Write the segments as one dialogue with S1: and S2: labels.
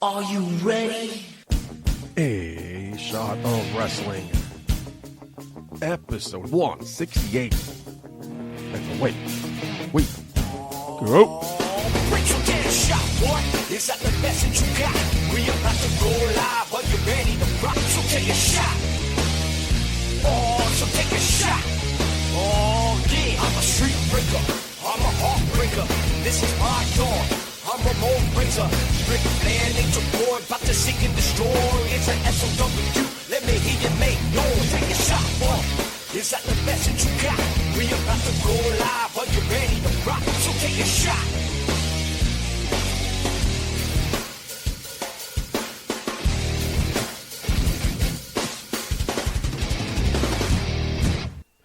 S1: Are you ready?
S2: A Shot of Wrestling, episode 168. And wait, go.
S1: Break your damn shot, boy. Is that the message you got? We about to go live. Are you ready to rock? So take a shot. Oh, so take a shot. Oh, yeah. I'm a street breaker. I'm a heartbreaker. This is my dawn. I'm Ramon Razor. Rick Flair, Nature Boy, about to seek and destroy. It's an SOW. Let me hear you make noise. Take a shot, boy. Is that the message you got? We about to go live. Are you ready to rock? So take a shot.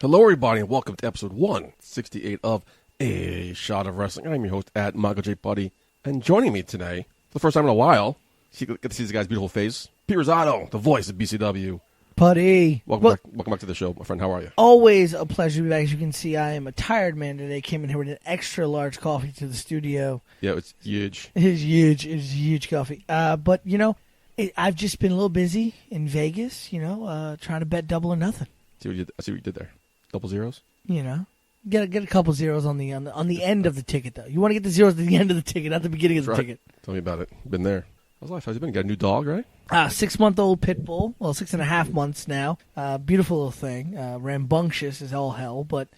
S2: Hello, everybody, and welcome to episode 168 of A Shot of Wrestling. I'm your host, at Michael J Puddy, and joining me today, for the first time in a while, you get to see this guy's beautiful face, P Rosato, the voice of BCW.
S3: Puddy.
S2: Welcome back to the show, my friend. How are you?
S3: Always a pleasure to be back. As you can see, I am a tired man today. Came in here with an extra large coffee to the studio.
S2: Yeah, it's huge.
S3: It is huge. It is a huge coffee. But, you know, I've just been a little busy in Vegas, trying to bet double or nothing.
S2: I see what you did there. Double zeros?
S3: You know, get a couple zeros on the end of the ticket, though. You want to get the zeros at the end of the ticket, not the beginning of the ticket.
S2: Tell me about it. Been there. How's life? How's you been? You got a new dog, right?
S3: 6-month-old pit bull. Well, 6.5 months now. Beautiful little thing. Rambunctious as all hell, but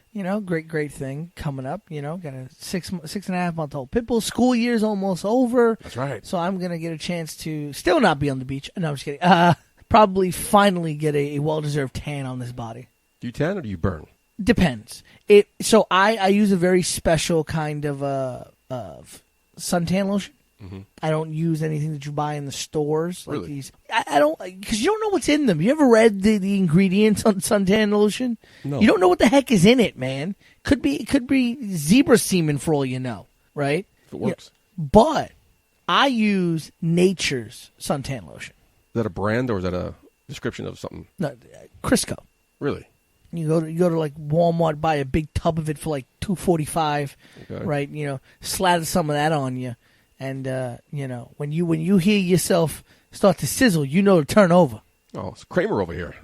S3: great thing coming up. Got a 6.5-month-old pit bull. School year's almost over.
S2: That's right.
S3: So I'm gonna get a chance to still not be on the beach. No, I'm just kidding. Probably finally get a well-deserved tan on this body.
S2: Do you tan or do you burn?
S3: Depends. So I use a very special kind of suntan lotion.
S2: Mm-hmm.
S3: I don't use anything that you buy in the stores. Like
S2: really?
S3: These. I don't, because you don't know what's in them. You ever read the ingredients on suntan lotion?
S2: No.
S3: You don't know what the heck is in it, man. Could be zebra semen for all you know, right?
S2: If it works.
S3: But I use Nature's suntan lotion.
S2: Is that a brand or is that a description of something?
S3: No, Crisco.
S2: Really?
S3: You go to like Walmart, buy a big tub of it for like $2.45,
S2: Okay.
S3: right? Slather some of that on you, and when you hear yourself start to sizzle, to turn over.
S2: Oh, it's Kramer over here.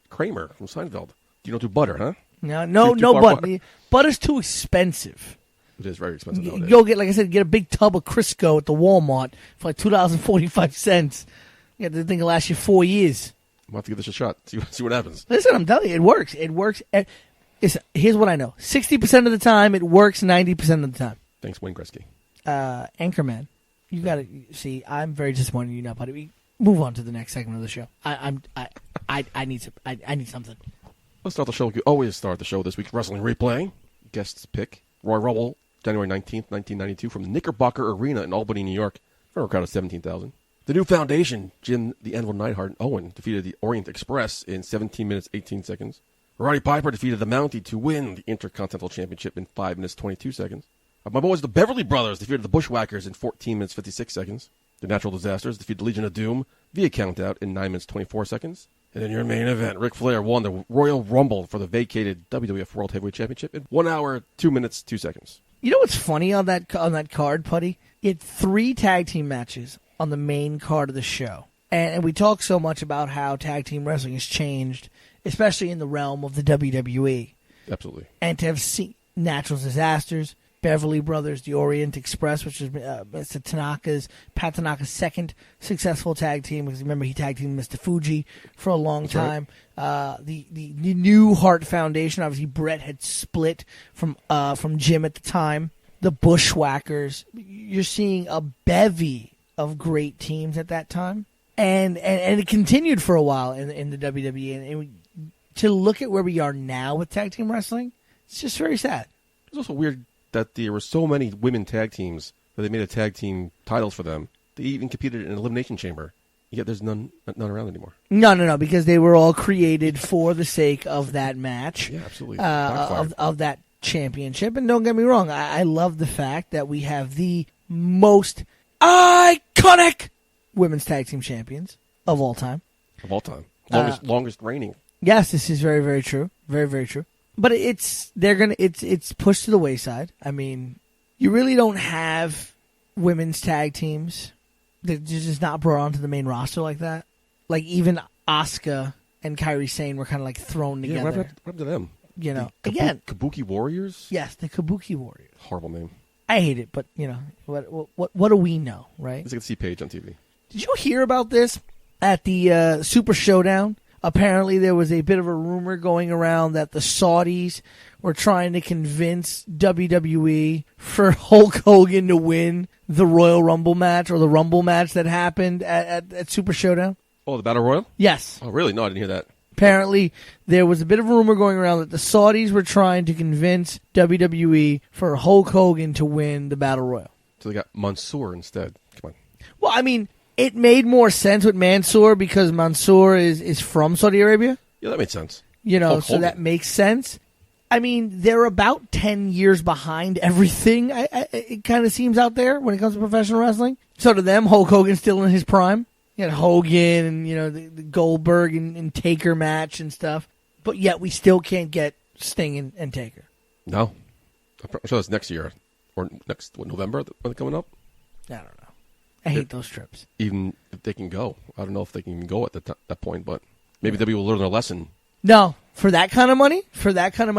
S2: Kramer from Seinfeld. You don't do butter, huh?
S3: No butter. Butter's too expensive.
S2: It is very expensive nowadays.
S3: Go get a big tub of Crisco at the Walmart for like $2.45. The thing will last you 4 years.
S2: I'm going to have to give this a shot. See what happens.
S3: Listen, I'm telling you, it works. It works. Here's what I know. 60% of the time, it works 90% of the time.
S2: Thanks, Wayne Gretzky.
S3: Anchorman, you got to see. I'm very disappointed in you now, buddy. Move on to the next segment of the show. I need something.
S2: Let's start the show. We always start the show this week. Wrestling Replay. Guests pick. Roy Rumble, January 19th, 1992, from the Knickerbocker Arena in Albany, New York, for a crowd of 17,000. The New Foundation, Jim the Anvil Neidhart and Owen, defeated the Orient Express in 17 minutes, 18 seconds. Roddy Piper defeated the Mountie to win the Intercontinental Championship in 5 minutes, 22 seconds. My boys, the Beverly Brothers, defeated the Bushwhackers in 14 minutes, 56 seconds. The Natural Disasters defeated the Legion of Doom via countout in 9 minutes, 24 seconds. And in your main event, Ric Flair won the Royal Rumble for the vacated WWF World Heavyweight Championship in 1 hour, 2 minutes, 2 seconds.
S3: You know what's funny on that card, Puddy? It had 3 tag team matches on the main card of the show. And we talk so much about how tag team wrestling has changed, especially in the realm of the WWE.
S2: Absolutely.
S3: And to have seen Natural Disasters, Beverly Brothers, the Orient Express, which was Pat Tanaka's second successful tag team, because remember he tag teamed Mr. Fuji for a long time. Right. The New Heart Foundation, obviously Brett had split from Jim at the time. The Bushwhackers, you're seeing a bevy of great teams at that time, and it continued for a while in the WWE. And to look at where we are now with tag team wrestling, it's just very sad.
S2: It's also weird that there were so many women tag teams that they made a tag team titles for them. They even competed in an Elimination Chamber. Yet there's none around anymore.
S3: No, because they were all created for the sake of that match.
S2: Yeah, absolutely.
S3: Of that championship. And don't get me wrong, I love the fact that we have the most iconic women's tag team champions of all time.
S2: Of all time. Longest reigning.
S3: Yes, this is very, very true. Very, very true. But it's pushed to the wayside. I mean, you really don't have women's tag teams they're just not brought onto the main roster like that. Like even Asuka and Kairi Sane were kind of like thrown together.
S2: What happened to them?
S3: You know,
S2: again, Kabuki Warriors.
S3: Yes, the Kabuki Warriors.
S2: Horrible name.
S3: I hate it, but you know what do we know, right?
S2: It's like a C page on TV.
S3: Did you hear about this at the Super Showdown? Apparently, there was a bit of a rumor going around that the Saudis were trying to convince WWE for Hulk Hogan to win the Royal Rumble match or the Rumble match that happened at Super Showdown.
S2: Oh, the Battle Royal?
S3: Yes.
S2: Oh, really? No, I didn't hear that.
S3: Apparently, there was a bit of a rumor going around that the Saudis were trying to convince WWE for Hulk Hogan to win the Battle Royal.
S2: So they got Mansoor instead. Come on.
S3: Well, I mean, it made more sense with Mansoor because Mansoor is from Saudi Arabia.
S2: Yeah, that made sense.
S3: You know,
S2: Hulk
S3: so
S2: Hogan.
S3: that makes sense. I mean, they're about 10 years behind everything, it kind of seems out there when it comes to professional wrestling. So to them, Hulk Hogan's still in his prime. You had Hogan and, you know, the Goldberg and Taker match and stuff. But yet we still can't get Sting and Taker.
S2: No. I'm sure that's next year. Or next, November when they're coming up?
S3: I don't know. I hate those trips.
S2: Even if they can go. I don't know if they can even go at that point, but maybe WWE will learn their lesson.
S3: No. For that kind of money,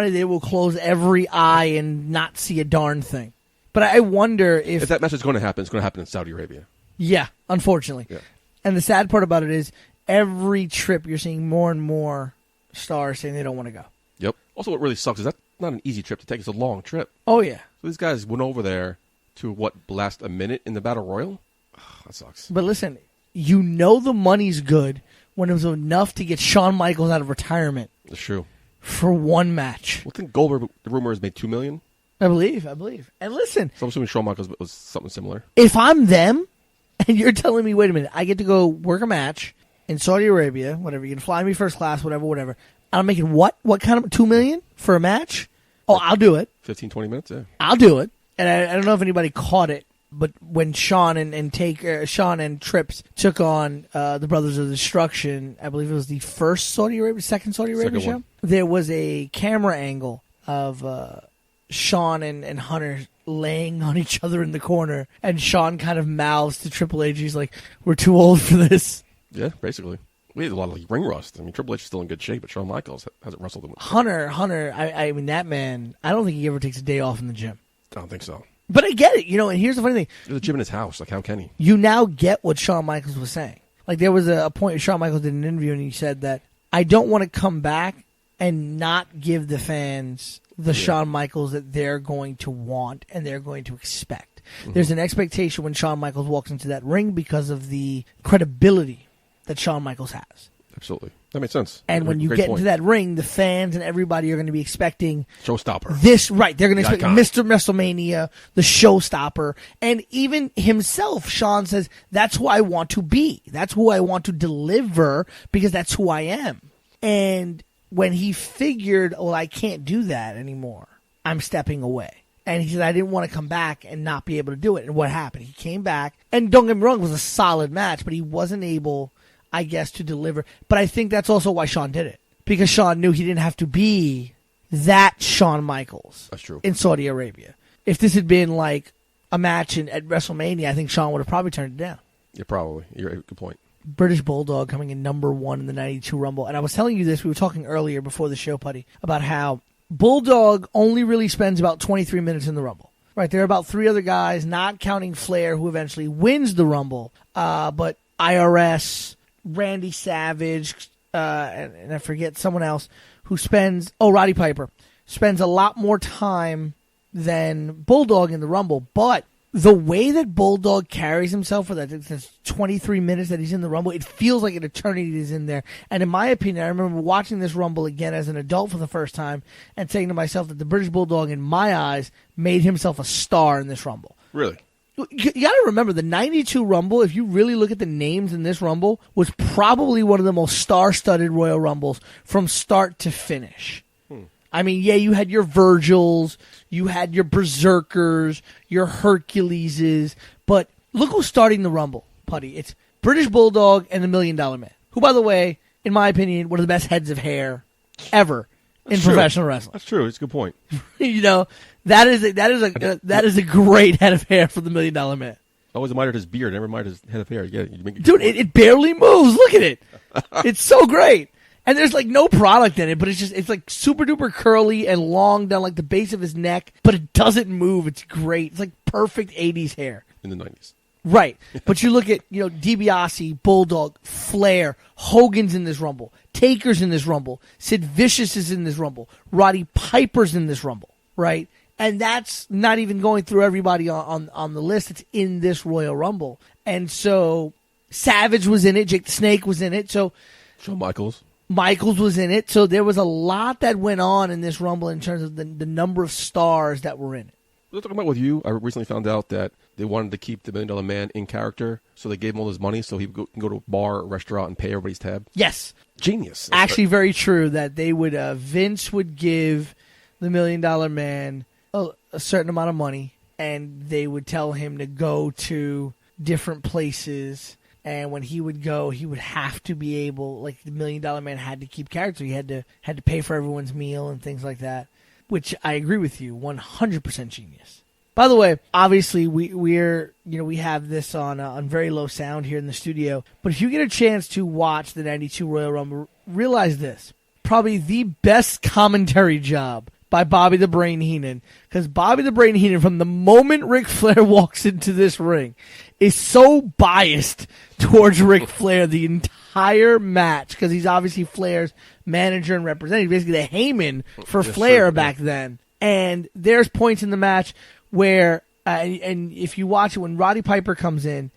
S3: they will close every eye and not see a darn thing. But I wonder if
S2: that match is going to happen, it's going to happen in Saudi Arabia.
S3: Yeah, unfortunately.
S2: Yeah.
S3: And the sad part about it is every trip you're seeing more and more stars saying they don't want to go.
S2: Yep. Also, what really sucks is that's not an easy trip to take. It's a long trip.
S3: Oh, yeah.
S2: So these guys went over there to, last a minute in the Battle Royal? That sucks.
S3: But listen, you know the money's good when it was enough to get Shawn Michaels out of retirement.
S2: That's true.
S3: For one match.
S2: Well, I think Goldberg, the rumor is made $2 million.
S3: I believe. And listen.
S2: So I'm assuming Shawn Michaels was something similar.
S3: If I'm them, and you're telling me, wait a minute, I get to go work a match in Saudi Arabia, whatever, you can fly me first class, whatever. I'm making what? What kind of $2 million for a match? Oh, I'll do it.
S2: 15, 20 minutes, yeah.
S3: I'll do it. And I don't know if anybody caught it, but when Shawn and Trips took on the Brothers of Destruction, I believe it was the second Saudi Arabia show, there was a camera angle of Shawn and Hunter laying on each other in the corner, and Shawn kind of mouths to Triple H, he's like, we're too old for this.
S2: Yeah, basically. We had a lot of ring rust. I mean, Triple H is still in good shape, but Shawn Michaels hasn't wrestled him.
S3: Hunter, I mean, that man, I don't think he ever takes a day off in the gym.
S2: I don't think so.
S3: But I get it, you know, and here's the funny thing.
S2: There's a gym in his house. Like, how can he?
S3: You now get what Shawn Michaels was saying. Like, there was a point where Shawn Michaels did an interview, and he said that, I don't want to come back and not give the fans the Shawn Michaels that they're going to want and they're going to expect. Mm-hmm. There's an expectation when Shawn Michaels walks into that ring because of the credibility that Shawn Michaels has.
S2: Absolutely. That makes sense.
S3: And when you get into that ring, the fans and everybody are going to be expecting
S2: showstopper.
S3: They're going to expect Mr. WrestleMania, the showstopper, and even himself. Shawn says, "That's who I want to be. That's who I want to deliver because that's who I am." And when he figured, "Well, I can't do that anymore. I'm stepping away," and he said, "I didn't want to come back and not be able to do it." And what happened? He came back, and don't get me wrong, it was a solid match, but he wasn't able, I guess, to deliver. But I think that's also why Shawn did it. Because Shawn knew he didn't have to be that Shawn Michaels.
S2: That's true.
S3: In Saudi Arabia. If this had been like a match at WrestleMania, I think Shawn would have probably turned it down.
S2: Yeah, probably. You're a good point.
S3: British Bulldog coming in number 1 in the 92 Rumble. And I was telling you this, we were talking earlier before the show, Puddy, about how Bulldog only really spends about 23 minutes in the Rumble. Right, there are about 3 other guys, not counting Flair, who eventually wins the Rumble. But IRS... Randy Savage, and I forget someone else who Roddy Piper, spends a lot more time than Bulldog in the Rumble. But the way that Bulldog carries himself for that 23 minutes that he's in the Rumble, it feels like an eternity is in there. And in my opinion, I remember watching this Rumble again as an adult for the first time and saying to myself that the British Bulldog, in my eyes, made himself a star in this Rumble.
S2: Really?
S3: You got to remember, the 92 Rumble, if you really look at the names in this Rumble, was probably one of the most star-studded Royal Rumbles from start to finish. I mean, yeah, you had your Virgils, you had your Berserkers, your Herculeses, but look who's starting the Rumble, Puddy. It's British Bulldog and the $1 Million Man, who, by the way, in my opinion, one of the best heads of hair ever in professional wrestling.
S2: That's true. It's a good point.
S3: You know, that is a great head of hair for the $1 Million Man.
S2: I always admired his beard. I never admired his head of hair.
S3: Dude, it barely moves. Look at it. It's so great. And there's like no product in it, but it's like super duper curly and long down like the base of his neck, but it doesn't move. It's great. It's like perfect 80s hair.
S2: In the 90s.
S3: Right. But you look at, DiBiase, Bulldog, Flair, Hogan's in this Rumble, Taker's in this Rumble, Sid Vicious is in this Rumble, Roddy Piper's in this Rumble, right? And that's not even going through everybody on the list that's in this Royal Rumble. And so Savage was in it, Jake the Snake was in it, so
S2: Shawn Michaels
S3: was in it. So there was a lot that went on in this Rumble in terms of the number of stars that were in it.
S2: Let's talk about with you. I recently found out that they wanted to keep the $1 Million Man in character, so they gave him all his money so he can go to a bar or restaurant and pay everybody's tab.
S3: Yes.
S2: Genius.
S3: Actually, very true that they would, Vince would give the $1 Million Man a certain amount of money, and they would tell him to go to different places. And when he would go, he would have to be able, like the $1 Million Man had to keep character. He had to pay for everyone's meal and things like that, which I agree with you, 100% genius. By the way, obviously we have this on very low sound here in the studio, but if you get a chance to watch the 92 Royal Rumble, realize this, probably the best commentary job by Bobby the Brain Heenan, because Bobby the Brain Heenan, from the moment Ric Flair walks into this ring, is so biased towards Ric Flair the entire match, because he's obviously Flair's manager and representative, basically the Heyman for Flair back then. And there's points in the match where, and if you watch it, when Roddy Piper comes in,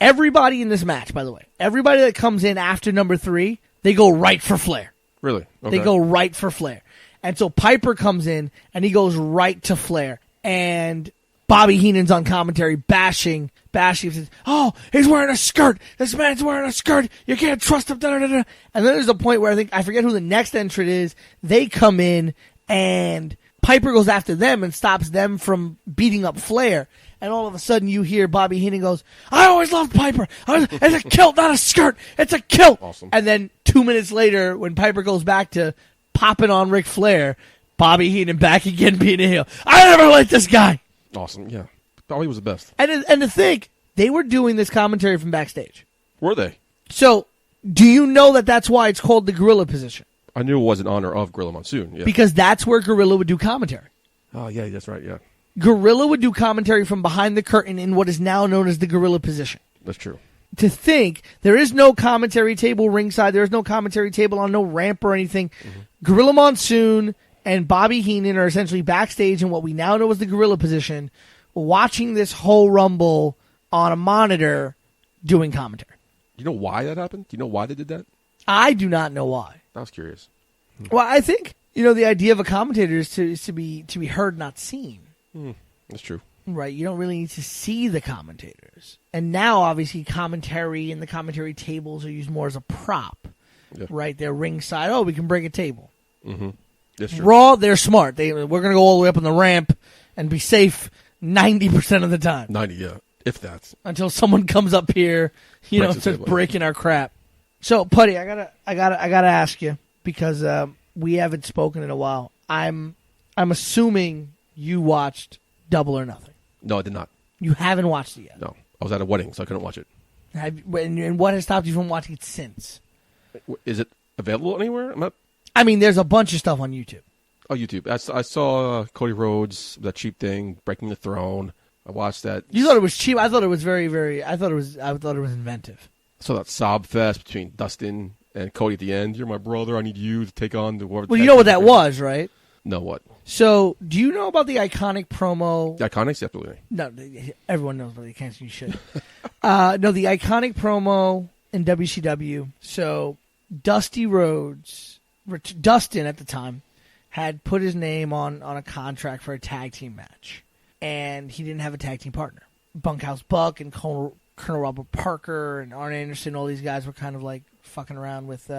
S3: everybody in this match, by the way, everybody that comes in after number 3, they go right for Flair.
S2: Really? Okay.
S3: They go right for Flair. And so Piper comes in, and he goes right to Flair. And Bobby Heenan's on commentary bashing. Says, "Oh, he's wearing a skirt. This man's wearing a skirt. You can't trust him." Da, da, da. And then there's a point where I forget who the next entrant is. They come in, and Piper goes after them and stops them from beating up Flair. And all of a sudden you hear Bobby Heenan goes, "I always loved Piper. It's a kilt, not a skirt. It's a kilt."
S2: Awesome.
S3: And then 2 minutes later, when Piper goes back to popping on Ric Flair, Bobby Heenan back again being a heel. "I never liked this guy."
S2: Awesome, yeah. Bobby was the best.
S3: And to think, they were doing this commentary from backstage.
S2: Were they?
S3: So, do you know that that's why it's called the gorilla position?
S2: I knew it was in honor of Gorilla Monsoon, yeah.
S3: Because that's where Gorilla would do commentary.
S2: Oh, yeah, that's right, yeah.
S3: Gorilla would do commentary from behind the curtain in what is now known as the gorilla position.
S2: That's true.
S3: To think, there is no commentary table ringside, there is no commentary table on no ramp or anything. Mm-hmm. Gorilla Monsoon and Bobby Heenan are essentially backstage in what we now know as the gorilla position, watching this whole Rumble on a monitor doing commentary.
S2: You know why that happened? Do you know why they did that?
S3: I do not know why.
S2: I was curious.
S3: Well, I think, the idea of a commentator is to be heard, not seen.
S2: That's true.
S3: Right, you don't really need to see the commentators. And now, obviously, commentary and the commentary tables are used more as a prop. Yeah. Right, they're ringside. Oh, we can break a table.
S2: Mm-hmm. That's true.
S3: Raw, they're smart. We're going to go all the way up on the ramp and be safe 90% of the time.
S2: 90, yeah, if that's.
S3: Until someone comes up here, starts breaking our crap. So, Puddy, I gotta ask you, because we haven't spoken in a while. I'm assuming you watched Double or Nothing.
S2: No, I did not.
S3: You haven't watched it yet?
S2: No. I was at a wedding, so I couldn't watch it.
S3: And what has stopped you from watching it since?
S2: Is it available anywhere?
S3: There's a bunch of stuff on YouTube.
S2: Oh, YouTube. I saw Cody Rhodes, that cheap thing, breaking the throne. I watched that.
S3: You thought it was cheap? I thought it was I thought it was inventive.
S2: I saw that sob fest between Dustin and Cody at the end. "You're my brother. I need you to take on the world."
S3: Well, you know what that was, right?
S2: No, what?
S3: So, do you know about the Iconic promo?
S2: The Iconics, absolutely.
S3: No, everyone knows about the Iconics. You should. No, the Iconic promo in WCW. So, Dustin at the time, had put his name on a contract for a tag team match, and he didn't have a tag team partner. Bunkhouse Buck and Colonel Robert Parker and Arn Anderson, all these guys were kind of like fucking around with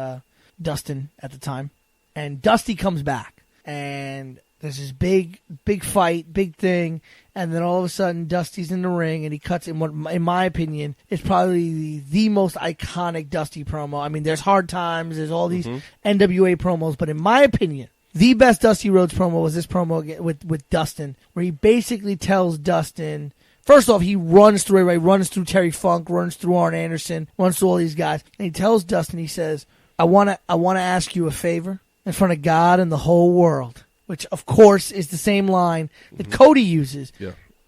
S3: Dustin at the time. And Dusty comes back, and there's this big fight, big thing, and then all of a sudden Dusty's in the ring, and he cuts in what, in my opinion, is probably the most iconic Dusty promo. There's Hard Times, there's all these NWA promos, but in my opinion, the best Dusty Rhodes promo was this promo with Dustin, where he basically tells Dustin First off, he runs through everybody, runs through Terry Funk, runs through Arn Anderson, runs through all these guys. And he tells Dustin, he says, I want to ask you a favor in front of God and the whole world, which, of course, is the same line that Cody uses,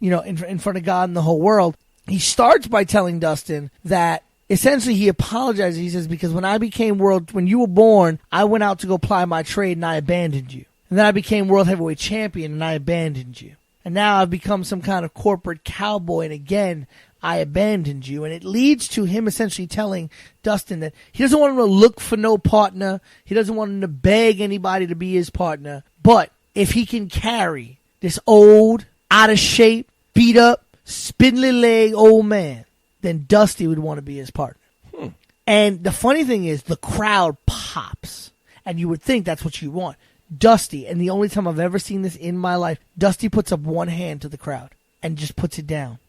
S3: in front of God and the whole world. He starts by telling Dustin that essentially he apologizes. He says, because when you were born, I went out to go ply my trade and I abandoned you. And then I became world heavyweight champion and I abandoned you. And now I've become some kind of corporate cowboy, and again, I abandoned you. And it leads to him essentially telling Dustin that he doesn't want him to look for no partner. He doesn't want him to beg anybody to be his partner. But if he can carry this old, out of shape, beat up, spindly leg old man, then Dusty would want to be his partner. And the funny thing is, the crowd pops. And you would think that's what you want. Dusty, and the only time I've ever seen this in my life, Dusty puts up one hand to the crowd and just puts it down.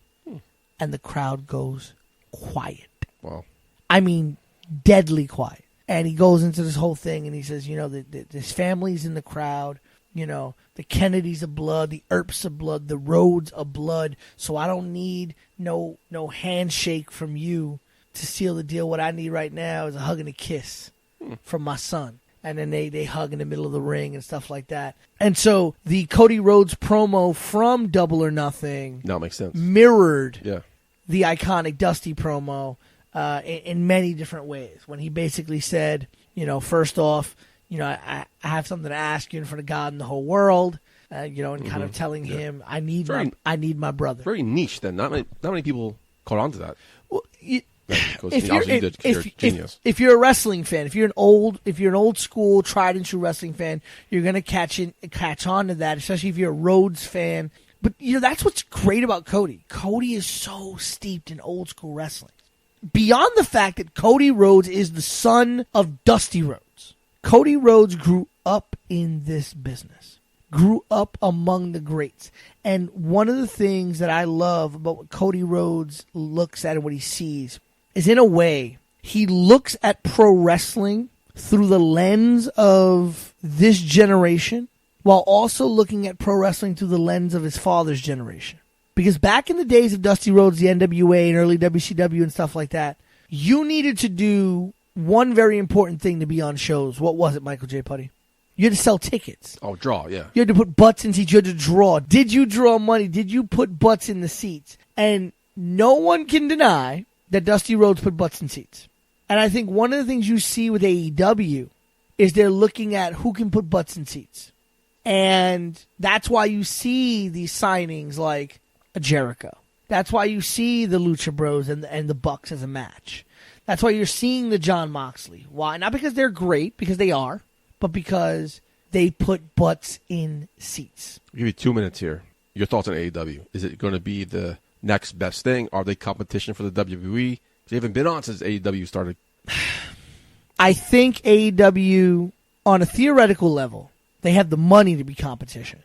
S3: And the crowd goes quiet.
S2: Wow.
S3: I mean, deadly quiet. And he goes into this whole thing and he says, his family's in the crowd. The Kennedys of blood, the Earps of blood, the Rhodes of blood. So I don't need no handshake from you to seal the deal. What I need right now is a hug and a kiss from my son. And then they hug in the middle of the ring and stuff like that. And so the Cody Rhodes promo from Double or Nothing
S2: now makes sense.
S3: Mirrored
S2: Yeah.
S3: the iconic Dusty promo in many different ways. When he basically said, first off, I have something to ask you in front of God and the whole world, and kind of telling him, I need my brother. Very
S2: niche then. Not many people caught on to that.
S3: Well,
S2: Genius.
S3: If you're a wrestling fan, if you're an old school tried and true wrestling fan, you're gonna catch on to that, especially if you're a Rhodes fan. But that's what's great about Cody. Cody is so steeped in old school wrestling. Beyond the fact that Cody Rhodes is the son of Dusty Rhodes, Cody Rhodes grew up in this business, grew up among the greats. And one of the things that I love about what Cody Rhodes looks at and what he sees is, in a way, he looks at pro wrestling through the lens of this generation while also looking at pro wrestling through the lens of his father's generation. Because back in the days of Dusty Rhodes, the NWA and early WCW and stuff like that, you needed to do one very important thing to be on shows. What was it, Michael J Puddy? You had to sell tickets.
S2: Oh, draw, yeah.
S3: You had to put butts in seats. You had to draw. Did you draw money? Did you put butts in the seats? And no one can deny that Dusty Rhodes put butts in seats. And I think one of the things you see with AEW is they're looking at who can put butts in seats. And that's why you see these signings like a Jericho. That's why you see the Lucha Bros and the Bucks as a match. That's why you're seeing the John Moxley. Why? Not because they're great, because they are, but because they put butts in seats.
S2: I'll give you 2 minutes here. Your thoughts on AEW. Is it going to be the next best thing? Are they competition for the WWE? They haven't been on since AEW started.
S3: I think AEW, on a theoretical level, they have the money to be competition.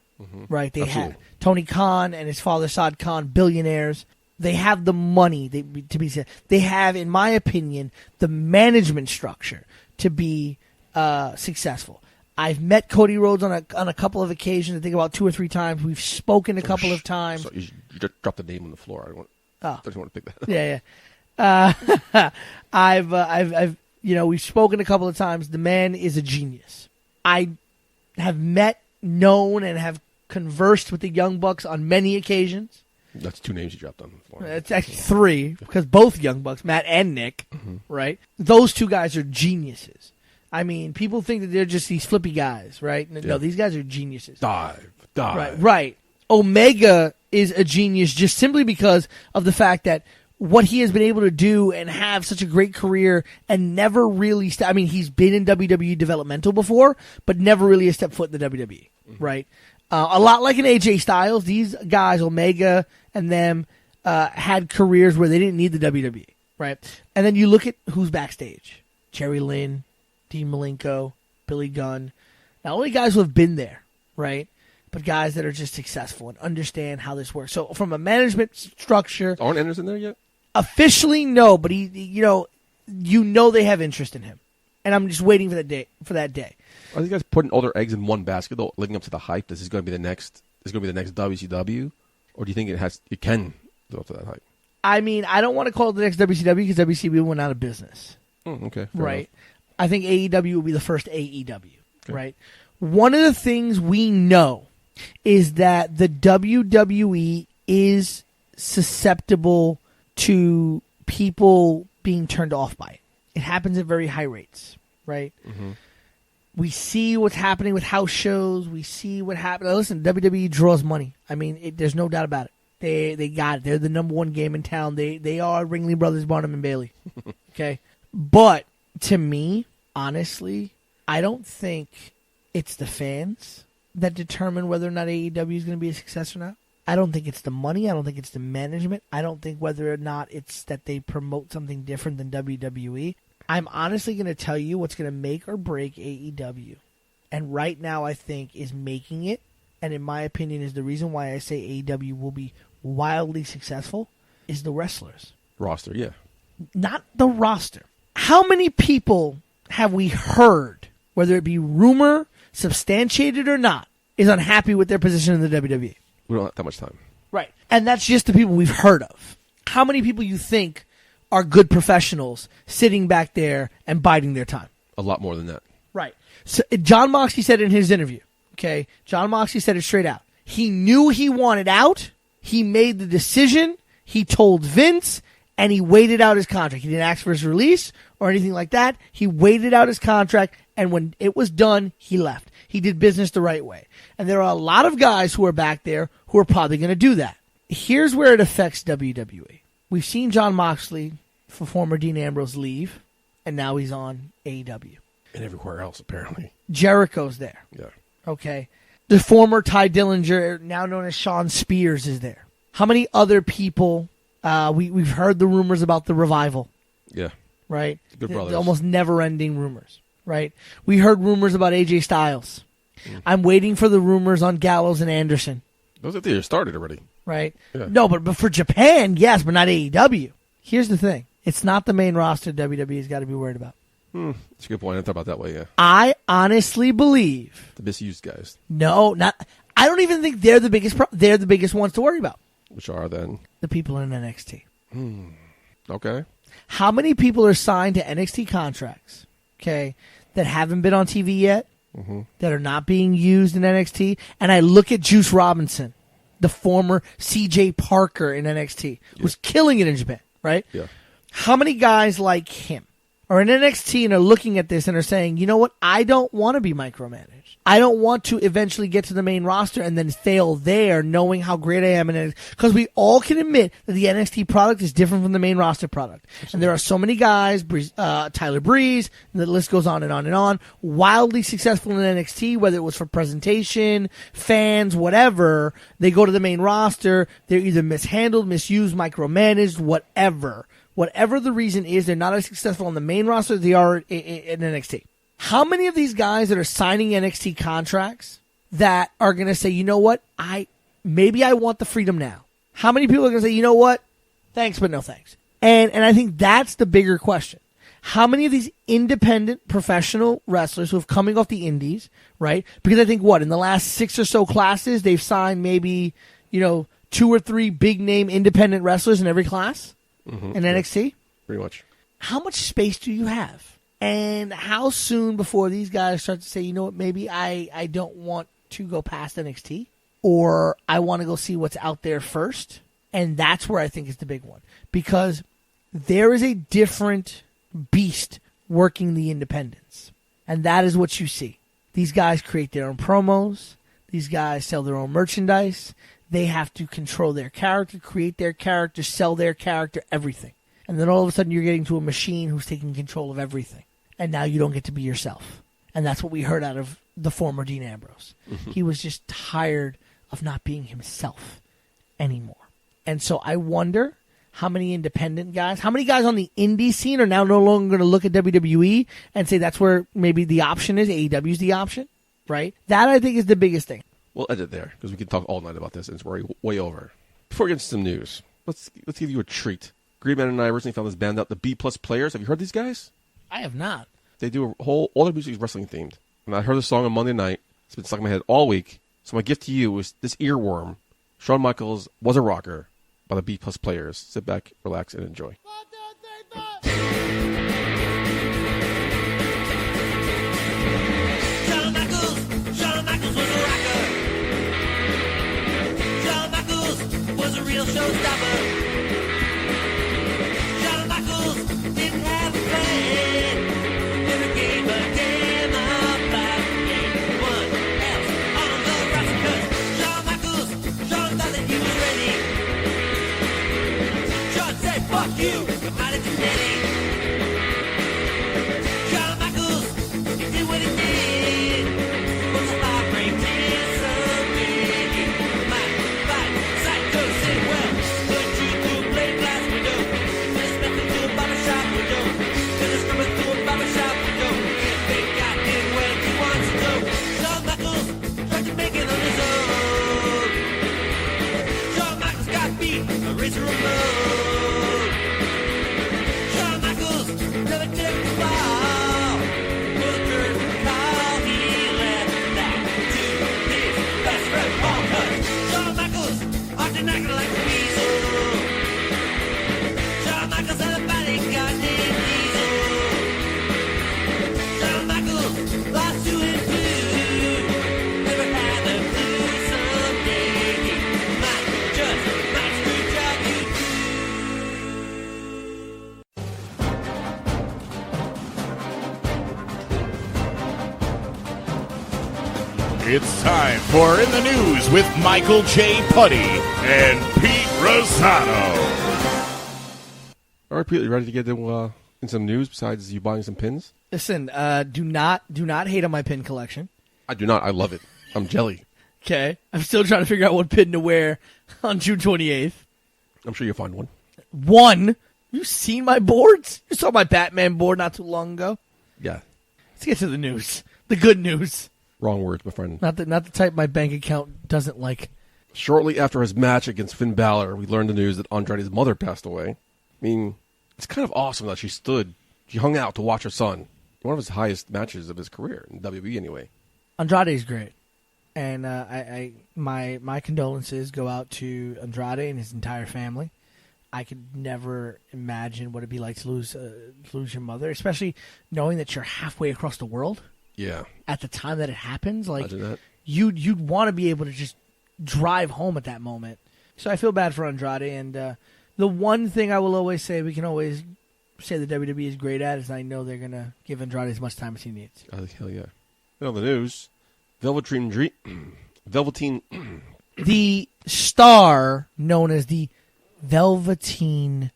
S3: Right? They have Tony Khan and his father Saad Khan, billionaires. They have the money to be. They have, in my opinion, the management structure to be successful. I've met Cody Rhodes on a couple of occasions. I think about 2 or 3 times. We've spoken a couple of times.
S2: So you just dropped the name on the floor. I don't want to pick that up.
S3: Yeah. I've we've spoken a couple of times. The man is a genius. I have met, known, and have conversed with the Young Bucks on many occasions.
S2: That's 2 names you dropped on the floor.
S3: It's actually 3, because both Young Bucks, Matt and Nick, right? Those 2 guys are geniuses. I mean, people think that they're just these flippy guys, right? No, these guys are geniuses.
S2: Dive.
S3: Right. Omega is a genius just simply because of the fact that what he has been able to do and have such a great career and never really I mean, he's been in WWE developmental before, but never really has stepped foot in the WWE, right? A lot like an AJ Styles, these guys, Omega and them, had careers where they didn't need the WWE, right? And then you look at who's backstage. Jerry Lynn, Dean Malenko, Billy Gunn. Not only guys who have been there, right? But guys that are just successful and understand how this works. So from a management structure...
S2: Aren't Anderson there yet?
S3: Officially, no, but he they have interest in him. And I'm just waiting for that day.
S2: Are these guys putting all their eggs in one basket, though, leading up to the hype? This is going to be the next WCW, or do you think it can up to that hype.
S3: I mean, I don't want to call it the next WCW because WCW went out of business.
S2: Okay.
S3: Right.
S2: Enough.
S3: I think AEW will be the first AEW. Okay. Right. One of the things we know is that the WWE is susceptible to people being turned off by it. It happens at very high rates, right? Mm-hmm. We see what's happening with house shows. We see what happens. Listen, WWE draws money. I mean, there's no doubt about it. They got it. They're the number one game in town. They are Ringling Brothers, Barnum and Bailey. Okay? But to me, honestly, I don't think it's the fans that determine whether or not AEW is going to be a success or not. I don't think it's the money. I don't think it's the management. I don't think whether or not it's that they promote something different than WWE. I'm honestly going to tell you what's going to make or break AEW. And right now I think is making it, and in my opinion is the reason why I say AEW will be wildly successful, is the wrestlers.
S2: Roster, yeah.
S3: Not the roster. How many people have we heard, whether it be rumor, substantiated or not, is unhappy with their position in the WWE?
S2: We don't have that much time.
S3: Right. And that's just the people we've heard of. How many people you think are good professionals sitting back there and biding their time?
S2: A lot more than that.
S3: Right. So John Moxley said in his interview, okay, John Moxley said it straight out. He knew he wanted out. He made the decision. He told Vince, and he waited out his contract. He didn't ask for his release or anything like that. He waited out his contract, and when it was done, he left. He did business the right way. And there are a lot of guys who are back there who are probably going to do that. Here's where it affects WWE. We've seen John Moxley, for former Dean Ambrose, leave, and now he's on AEW.
S2: And everywhere else, apparently.
S3: Jericho's there.
S2: Yeah.
S3: Okay. The former Ty Dillinger, now known as Sean Spears, is there. How many other people? We've heard the rumors about the Revival.
S2: Yeah.
S3: Right?
S2: Good brothers.
S3: The almost never-ending rumors. Right? We heard rumors about AJ Styles. I'm waiting for the rumors on Gallows and Anderson.
S2: Those are started already.
S3: Right?
S2: Yeah.
S3: No, but for Japan, yes, but not AEW. Here's the thing. It's not the main roster WWE's got to be worried about.
S2: That's a good point. I thought about it that way, yeah.
S3: I honestly believe...
S2: The misused guys.
S3: No, not... I don't even think they're the biggest they're the biggest ones to worry about.
S2: Which are then?
S3: The people in NXT.
S2: Okay.
S3: How many people are signed to NXT contracts, okay, that haven't been on TV yet, that are not being used in NXT? And I look at Juice Robinson, the former CJ Parker in NXT, was killing it in Japan, right?
S2: Yeah.
S3: How many guys like him are in NXT and are looking at this and are saying, you know what, I don't want to be micromanaged. I don't want to eventually get to the main roster and then fail there knowing how great I am in NXT. Because we all can admit that the NXT product is different from the main roster product. Absolutely. And there are so many guys, Tyler Breeze, and the list goes on and on and on, wildly successful in NXT, whether it was for presentation, fans, whatever. They go to the main roster, they're either mishandled, misused, micromanaged, whatever. Whatever the reason is, they're not as successful on the main roster as they are in NXT. How many of these guys that are signing NXT contracts that are going to say, you know what, maybe I want the freedom now? How many people are going to say, you know what, thanks but no thanks? And I think that's the bigger question. How many of these independent professional wrestlers who have coming off the indies, right? Because I think in the last 6 or so classes, they've signed maybe, 2 or 3 big name independent wrestlers in every class in NXT.
S2: Pretty much.
S3: How much space do you have? And how soon before these guys start to say, you know what, maybe I don't want to go past NXT, or I want to go see what's out there first? And that's where I think is the big one. Because there is a different beast working the independents. And that is what you see. These guys create their own promos. These guys sell their own merchandise. They have to control their character, create their character, sell their character, everything. And then all of a sudden you're getting to a machine who's taking control of everything. And now you don't get to be yourself. And that's what we heard out of the former Dean Ambrose. He was just tired of not being himself anymore. And so I wonder how many independent guys, how many guys on the indie scene are now no longer going to look at WWE and say that's where maybe the option is, AEW's the option, right? That I think is the biggest thing.
S2: We'll end it there because we can talk all night about this and it's way over. Before we get into some news, let's give you a treat. Greenman and I originally found this band out, the B Plus Players. Have you heard these guys?
S3: I have not.
S2: They do all their music is wrestling themed. And I heard the song on Monday night. It's been stuck in my head all week. So my gift to you is this earworm. Shawn Michaels was a rocker. by the B+ players. Sit back, relax, and enjoy.
S1: Shawn Michaels was a rocker. Shawn Michaels was a real showstopper. Shawn Michaels didn't have a plan. Never gave a damn about anyone else on the roster. 'Cause Shawn Michaels, Shawn thought that he was ready. Shawn said, "Fuck you, I'm out of Cincinnati." Shawn Michaels, he did what he did. Was a heartbreaking someday. Might fight, psycho, say, well, put you through a plate glass window. Put a special through a barbershop window. Put a scrubber through a barbershop window. If they got him where he wants to go. Shawn Michaels tried to make it on his own. Shawn Michaels got beat, a razor Ramon. Shawn Michaels never took the ball. Was a curtain call, he left that to his best friend Paul. 'Cause Shawn Michaels often acted like a weasel. Shawn Michaels had a bodyguard named Diesel. Shawn Michaels lost to his blue. Never had the blue. Someday he might screw job you
S4: It's time for In the News with Michael J Puddy and Pete Rosato.
S2: All right, Pete, you ready to get in some news besides you buying some pins?
S3: Listen, do not hate on my pin collection.
S2: I do not. I love it. I'm jelly.
S3: Okay, I'm still trying to figure out what pin to wear on June 28th.
S2: I'm sure you'll find one.
S3: One? You seen my boards? You saw my Batman board not too long ago.
S2: Yeah.
S3: Let's get to the news. The good news.
S2: Wrong words, my friend.
S3: Not the type my bank account doesn't like.
S2: Shortly after his match against Finn Balor, we learned the news that Andrade's mother passed away. I mean, it's kind of awesome that she hung out to watch her son. One of his highest matches of his career, in WWE anyway.
S3: Andrade's great. And my condolences go out to Andrade and his entire family. I could never imagine what it'd be like to lose your mother, especially knowing that you're halfway across the world.
S2: Yeah.
S3: At the time that it happens, like
S2: Imagine that.
S3: you'd want to be able to just drive home at that moment. So I feel bad for Andrade, and the one thing I will always say, we can always say the WWE is great at, is I know they're gonna give Andrade as much time as he needs.
S2: Oh, hell yeah. And on the news, Velveteen Dream,
S3: the star known as the Velveteen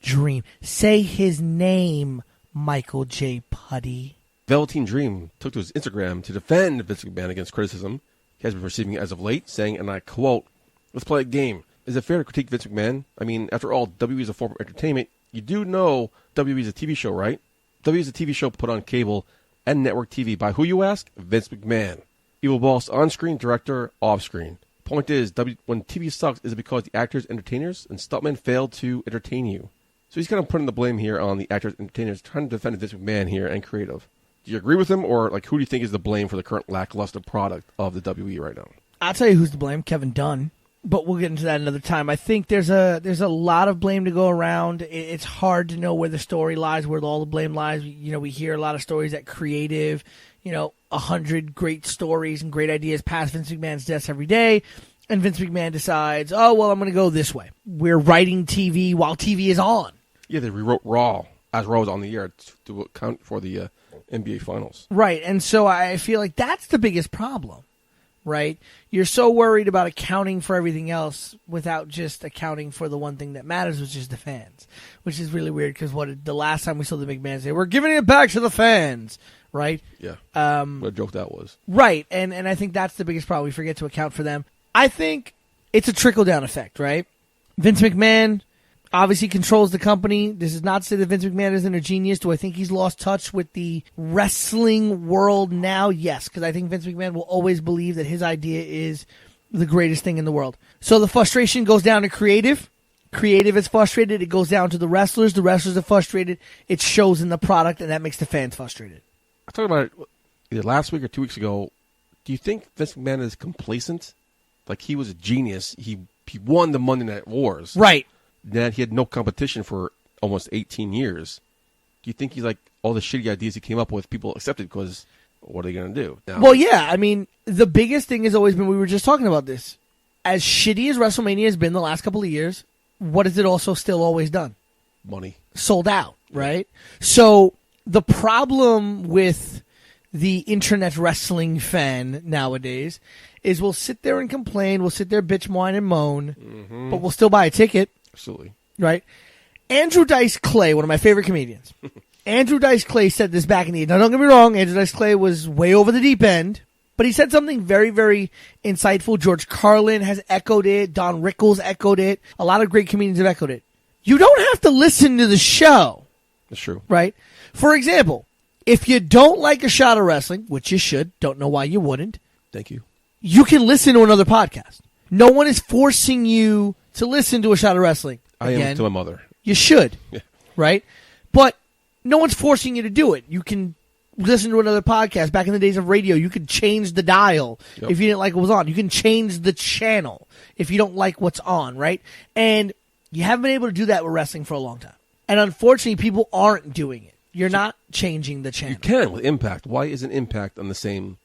S3: Dream. Say his name, Michael J Puddy.
S2: Velveteen Dream took to his Instagram to defend Vince McMahon against criticism he has been receiving as of late, saying, and I quote, "Let's play a game. Is it fair to critique Vince McMahon? I mean, after all, WWE is a form of entertainment. You do know WWE is a TV show, right? WWE is a TV show put on cable and network TV by who, you ask? Vince McMahon. Evil boss on-screen, director off-screen. Point is, when TV sucks, is it because the actors, entertainers, and stuntmen failed to entertain you?" So he's kind of putting the blame here on the actors, entertainers, trying to defend Vince McMahon here and creative. Do you agree with him, or like who do you think is the blame for the current lackluster product of the WWE right now?
S3: I'll tell you who's to blame, Kevin Dunn. But we'll get into that another time. I think there's a lot of blame to go around. It's hard to know where the story lies, where all the blame lies. We hear a lot of stories that creative, 100 great stories and great ideas pass Vince McMahon's desk every day, and Vince McMahon decides, oh, well, I'm going to go this way. We're writing TV while TV is on.
S2: Yeah, they rewrote Raw as Raw was on the air to account for the NBA Finals.
S3: Right, and so I feel like that's the biggest problem, right? You're so worried about accounting for everything else without just accounting for the one thing that matters, which is the fans, which is really weird because the last time we saw the McMahon say, we're giving it back to the fans, right?
S2: Yeah, what a joke that was.
S3: Right, and I think that's the biggest problem. We forget to account for them. I think it's a trickle-down effect, right? Vince McMahon obviously controls the company. This is not to say that Vince McMahon isn't a genius. Do I think he's lost touch with the wrestling world now? Yes, because I think Vince McMahon will always believe that his idea is the greatest thing in the world. So the frustration goes down to creative. Creative is frustrated. It goes down to the wrestlers. The wrestlers are frustrated. It shows in the product, and that makes the fans frustrated.
S2: I talked about it either last week or 2 weeks ago. Do you think Vince McMahon is complacent? Like he was a genius. He he won the Monday Night Wars.
S3: Right.
S2: Then he had no competition for almost 18 years. Do you think he's like, all the shitty ideas he came up with, people accepted because what are they going to do? Now,
S3: Well, yeah. I mean, the biggest thing has always been, we were just talking about this. As shitty as WrestleMania has been the last couple of years, what has it also still always done?
S2: money.
S3: Sold out, right? So the problem with the internet wrestling fan nowadays is we'll sit there and complain, we'll sit there bitch, whine, and moan, but we'll still buy a ticket,
S2: Absolutely.
S3: right? Andrew Dice Clay, one of my favorite comedians, Andrew Dice Clay said this back in the... Now, don't get me wrong, Andrew Dice Clay was way over the deep end, but he said something very, very insightful. George Carlin has echoed it. Don Rickles echoed it. A lot of great comedians have echoed it. You don't have to listen to the show.
S2: That's true.
S3: Right? For example, if you don't like a shot of wrestling, which you should, don't know why you wouldn't,
S2: Thank you.
S3: you can listen to another podcast. No one is forcing you to listen to a shot of wrestling.
S2: I am to my mother.
S3: You should,
S2: Yeah.
S3: right? But no one's forcing you to do it. You can listen to another podcast. Back in the days of radio, you could change the dial
S2: Yep.
S3: if you didn't like what was on. You can change the channel if you don't like what's on, right? And you haven't been able to do that with wrestling for a long time. And unfortunately, people aren't doing it. You're not changing the channel.
S2: You can with Impact. Why isn't Impact on the same...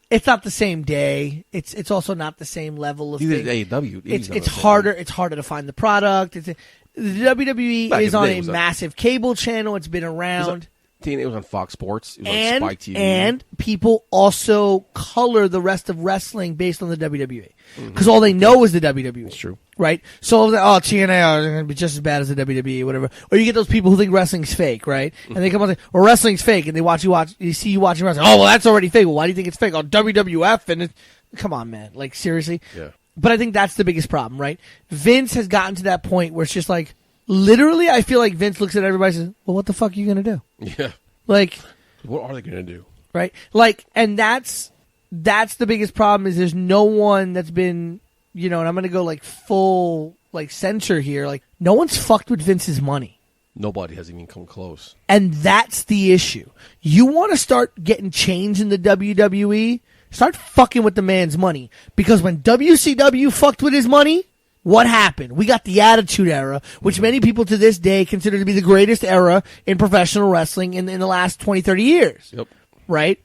S3: It's not the same day. It's also not the same level of
S2: Neither
S3: thing.
S2: is AEW.
S3: It's harder. It's harder to find the product. The WWE
S2: Back in
S3: is
S2: the
S3: on
S2: day,
S3: a
S2: it was
S3: massive cable channel. It's been around.
S2: It was on Fox Sports. It was on Spike TV.
S3: And people also color the rest of wrestling based on the WWE. Because all they know is the WWE.
S2: It's true.
S3: Right? So, TNA is going to be just as bad as the WWE, whatever. Or you get those people who think wrestling's fake, right? And they come on and say, well, wrestling's fake. And you see you watching wrestling. Oh, well, that's already fake. Well, why do you think it's fake? Oh, WWF. And come on, man. Like, seriously?
S2: Yeah.
S3: But I think that's the biggest problem, right? Vince has gotten to that point where it's just like, literally, I feel like Vince looks at everybody and says, well, what the fuck are you going to do?
S2: Yeah.
S3: Like,
S2: What are they going to do?
S3: right? Like, and that's the biggest problem is there's no one that's been, and I'm going to go like full, like censor here. Like, no one's fucked with Vince's money.
S2: Nobody has even come close.
S3: And that's the issue. You want to start getting change in the WWE? Start fucking with the man's money. Because when WCW fucked with his money, what happened? We got the Attitude Era, which many people to this day consider to be the greatest era in professional wrestling in the last 20, 30 years.
S2: Yep.
S3: Right?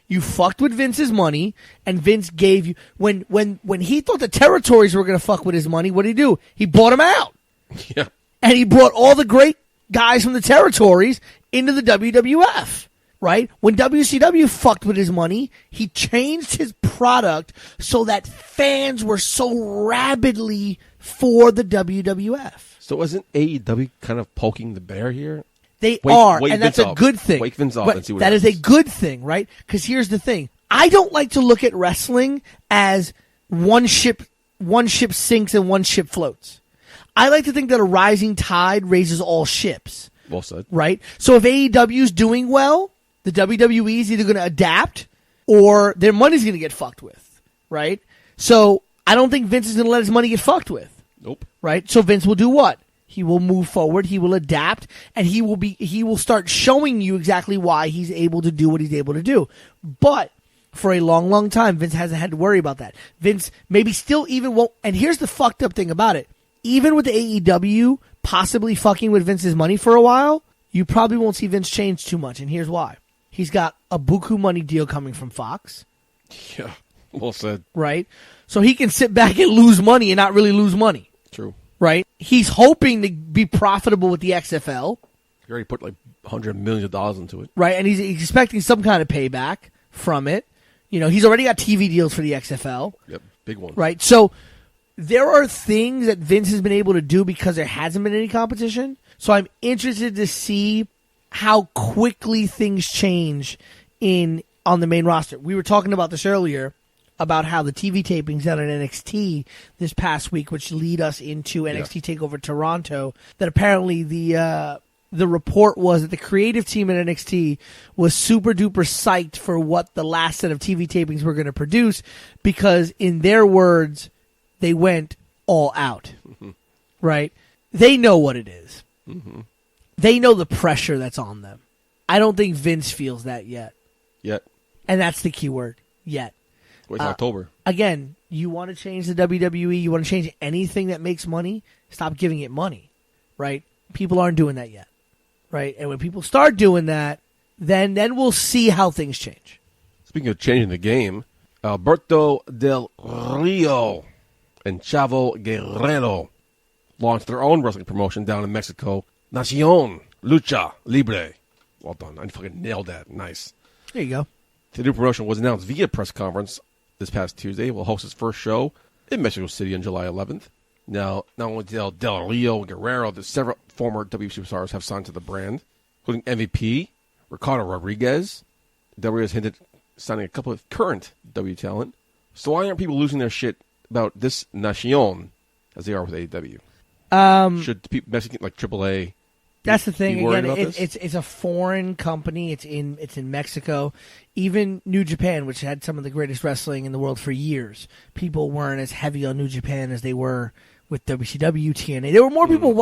S3: You fucked with Vince's money, and Vince gave you... When he thought the territories were going to fuck with his money, what did he do? He bought them out.
S2: Yeah.
S3: And he brought all the great guys from the territories into the WWF. Right? When WCW fucked with his money, he changed his product so that fans were so rabidly for the WWF.
S2: So isn't AEW kind of poking the bear here?
S3: They
S2: Wake
S3: are,
S2: Vince
S3: and that's a
S2: up.
S3: good thing.
S2: Wake Vince up
S3: But
S2: and see what
S3: that is a
S2: happens.
S3: good thing, right? Because here's the thing. I don't like to look at wrestling as one ship sinks and one ship floats. I like to think that a rising tide raises all ships.
S2: Well said.
S3: Right? So if AEW's doing well, the WWE is either going to adapt or their money's going to get fucked with. Right? So I don't think Vince is going to let his money get fucked with.
S2: Nope.
S3: Right? So Vince will do what? He will move forward, he will adapt, and he will start showing you exactly why he's able to do what he's able to do. But for a long, long time, Vince hasn't had to worry about that. Vince maybe still even won't, and here's the fucked up thing about it. Even with the AEW possibly fucking with Vince's money for a while, you probably won't see Vince change too much, and here's why. He's got a buku money deal coming from Fox.
S2: Yeah. Well said.
S3: Right? So he can sit back and lose money and not really lose money.
S2: True.
S3: Right? He's hoping to be profitable with the XFL.
S2: He already put like $100 million into it.
S3: Right? And he's expecting some kind of payback from it. He's already got TV deals for the XFL.
S2: Yep. Big one.
S3: Right? So there are things that Vince has been able to do because there hasn't been any competition. So I'm interested to see how quickly things change on the main roster. We were talking about this earlier, about how the TV tapings out at NXT this past week, which lead us into NXT TakeOver Toronto, that apparently the report was that the creative team at NXT was super duper psyched for what the last set of TV tapings were going to produce because, in their words, they went all out. Mm-hmm. Right? They know what it is. Mm-hmm. They know the pressure that's on them. I don't think Vince feels that yet.
S2: Yet.
S3: And that's the key word, yet.
S2: Wait till October.
S3: Again, You want to change the WWE, you want to change anything that makes money, stop giving it money, right? People aren't doing that yet, right? And when people start doing that, then we'll see how things change.
S2: Speaking of changing the game, Alberto Del Rio and Chavo Guerrero launched their own wrestling promotion down in Mexico, Nacion Lucha Libre. Well done. I fucking nailed that. Nice.
S3: There you go.
S2: The new promotion was announced via press conference this past Tuesday. It will host its first show in Mexico City on July 11th. Now, not only Del Rio Guerrero, but several former WWE superstars have signed to the brand, including MVP, Ricardo Rodriguez. Del Rio has hinted signing a couple of current W talent. So why aren't people losing their shit about this Nacion as they are with AEW? Should Mexican like AAA?
S3: That's the thing. Again,
S2: it's
S3: it's a foreign company. It's in Mexico. Even New Japan, which had some of the greatest wrestling in the world for years, people weren't as heavy on New Japan as they were with WCW, TNA. There were more people.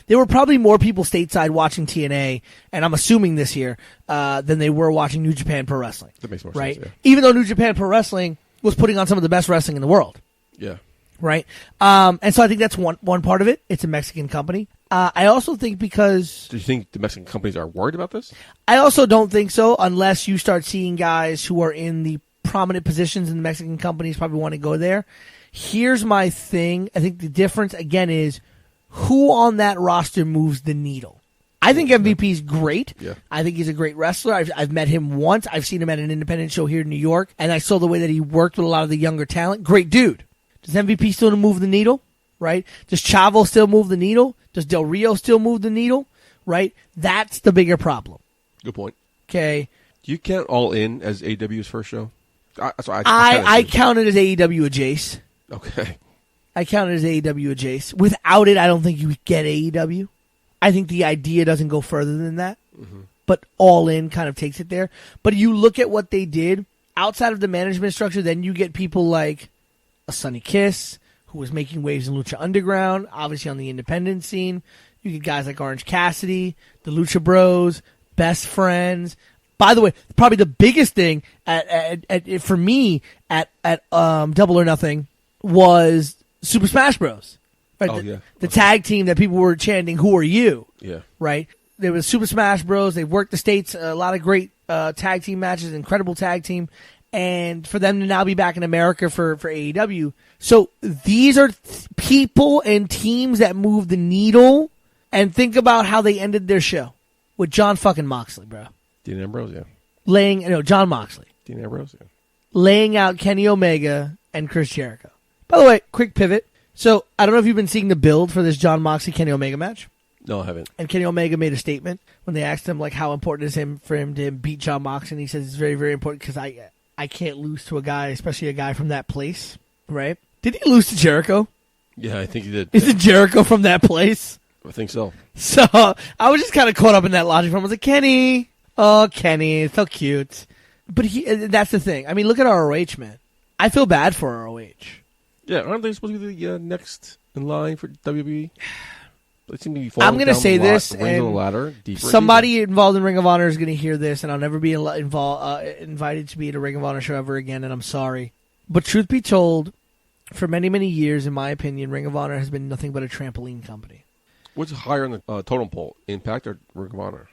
S3: There were probably more people stateside watching TNA, and I'm assuming this year than they were watching New Japan Pro Wrestling.
S2: That makes more
S3: right?
S2: sense. Yeah.
S3: Even though New Japan Pro Wrestling was putting on some of the best wrestling in the world.
S2: Yeah.
S3: Right. And so I think that's one part of it. It's a Mexican company. I also think because...
S2: Do you think the Mexican companies are worried about this?
S3: I also don't think so, unless you start seeing guys who are in the prominent positions in the Mexican companies probably want to go there. Here's my thing. I think the difference, again, is who on that roster moves the needle. I think MVP's great.
S2: Yeah.
S3: I think he's a great wrestler. I've met him once. I've seen him at an independent show here in New York, and I saw the way that he worked with a lot of the younger talent. Great dude. Does MVP still move the needle? Right? Does Chavo still move the needle? Does Del Rio still move the needle? Right? That's the bigger problem.
S2: Good point.
S3: Okay.
S2: Do you count All In as AEW's first show?
S3: I count it as AEW Jace.
S2: Okay.
S3: I count it as AEW Jace. Without it, I don't think you get AEW. I think the idea doesn't go further than that. Mm-hmm. But All In kind of takes it there. But you look at what they did outside of the management structure, then you get people like a Sonny Kiss, who was making waves in Lucha Underground, obviously on the independent scene. You get guys like Orange Cassidy, the Lucha Bros, Best Friends. By the way, probably the biggest thing for me at Double or Nothing was Super Smash Bros. Right? The tag team that people were chanting, "Who are you?" Yeah. Right? There was Super Smash Bros. They worked the States, a lot of great tag team matches, incredible tag team. And for them to now be back in America for AEW. So these are people and teams that move the needle. And think about how they ended their show with John fucking Moxley, bro.
S2: Dean Ambrose, yeah.
S3: John Moxley.
S2: Dean Ambrose, yeah.
S3: Laying out Kenny Omega and Chris Jericho. By the way, quick pivot. So I don't know if you've been seeing the build for this John Moxley-Kenny Omega match.
S2: No, I haven't.
S3: And Kenny Omega made a statement when they asked him like how important it is for him to beat John Moxley. And he says it's very, very important because I can't lose to a guy, especially a guy from that place, right? Did he lose to Jericho?
S2: Yeah, I think he did.
S3: Is it Jericho from that place?
S2: I think so.
S3: So I was just kind of caught up in that logic. I was like, Kenny, oh, Kenny, so cute. But that's the thing. I mean, look at ROH, man. I feel bad for ROH.
S2: Yeah, aren't they supposed to be the next in line for WWE? They seem to be
S3: I'm going to say this,
S2: and the ladder,
S3: somebody involved in Ring of Honor is going to hear this, and I'll never be invited to be at a Ring of Honor show ever again, and I'm sorry. But truth be told, for many, many years, in my opinion, Ring of Honor has been nothing but a trampoline company.
S2: What's higher on the totem pole, Impact or Ring of Honor?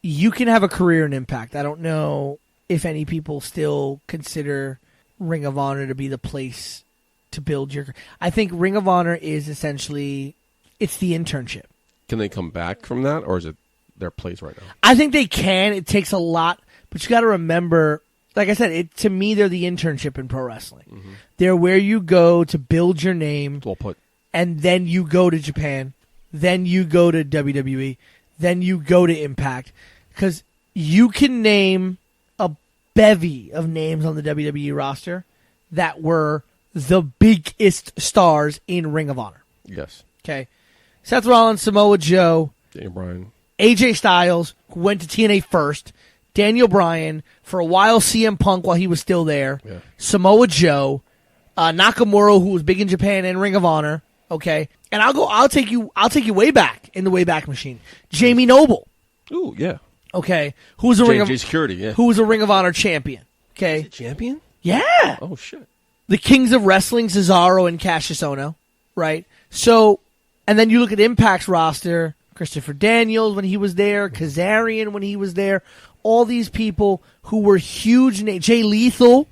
S3: You can have a career in Impact. I don't know if any people still consider Ring of Honor to be the place to build your... I think Ring of Honor is essentially... It's the internship.
S2: Can they come back from that, or is it their place right now?
S3: I think they can. It takes a lot, but you got to remember, like I said, to me, they're the internship in pro wrestling. Mm-hmm. They're where you go to build your name.
S2: Well put.
S3: And then you go to Japan. Then you go to WWE. Then you go to Impact. Because you can name a bevy of names on the WWE roster that were the biggest stars in Ring of Honor.
S2: Yes.
S3: Okay. Seth Rollins, Samoa Joe,
S2: Daniel Bryan,
S3: AJ Styles, who went to TNA first, Daniel Bryan, for a while CM Punk while he was still there, Samoa Joe, Nakamura, who was big in Japan and Ring of Honor, okay, and I'll take you way back in the Wayback Machine. Jamie Noble,
S2: ooh yeah,
S3: okay, who's a Ring of
S2: Security, yeah,
S3: who was a Ring of Honor champion, okay,
S2: is he champion?
S3: Yeah,
S2: oh shit,
S3: the kings of wrestling, Cesaro and Cassius Ohno, right? So, and then you look at Impact's roster, Christopher Daniels when he was there, Kazarian when he was there, all these people who were huge. Jay Lethal,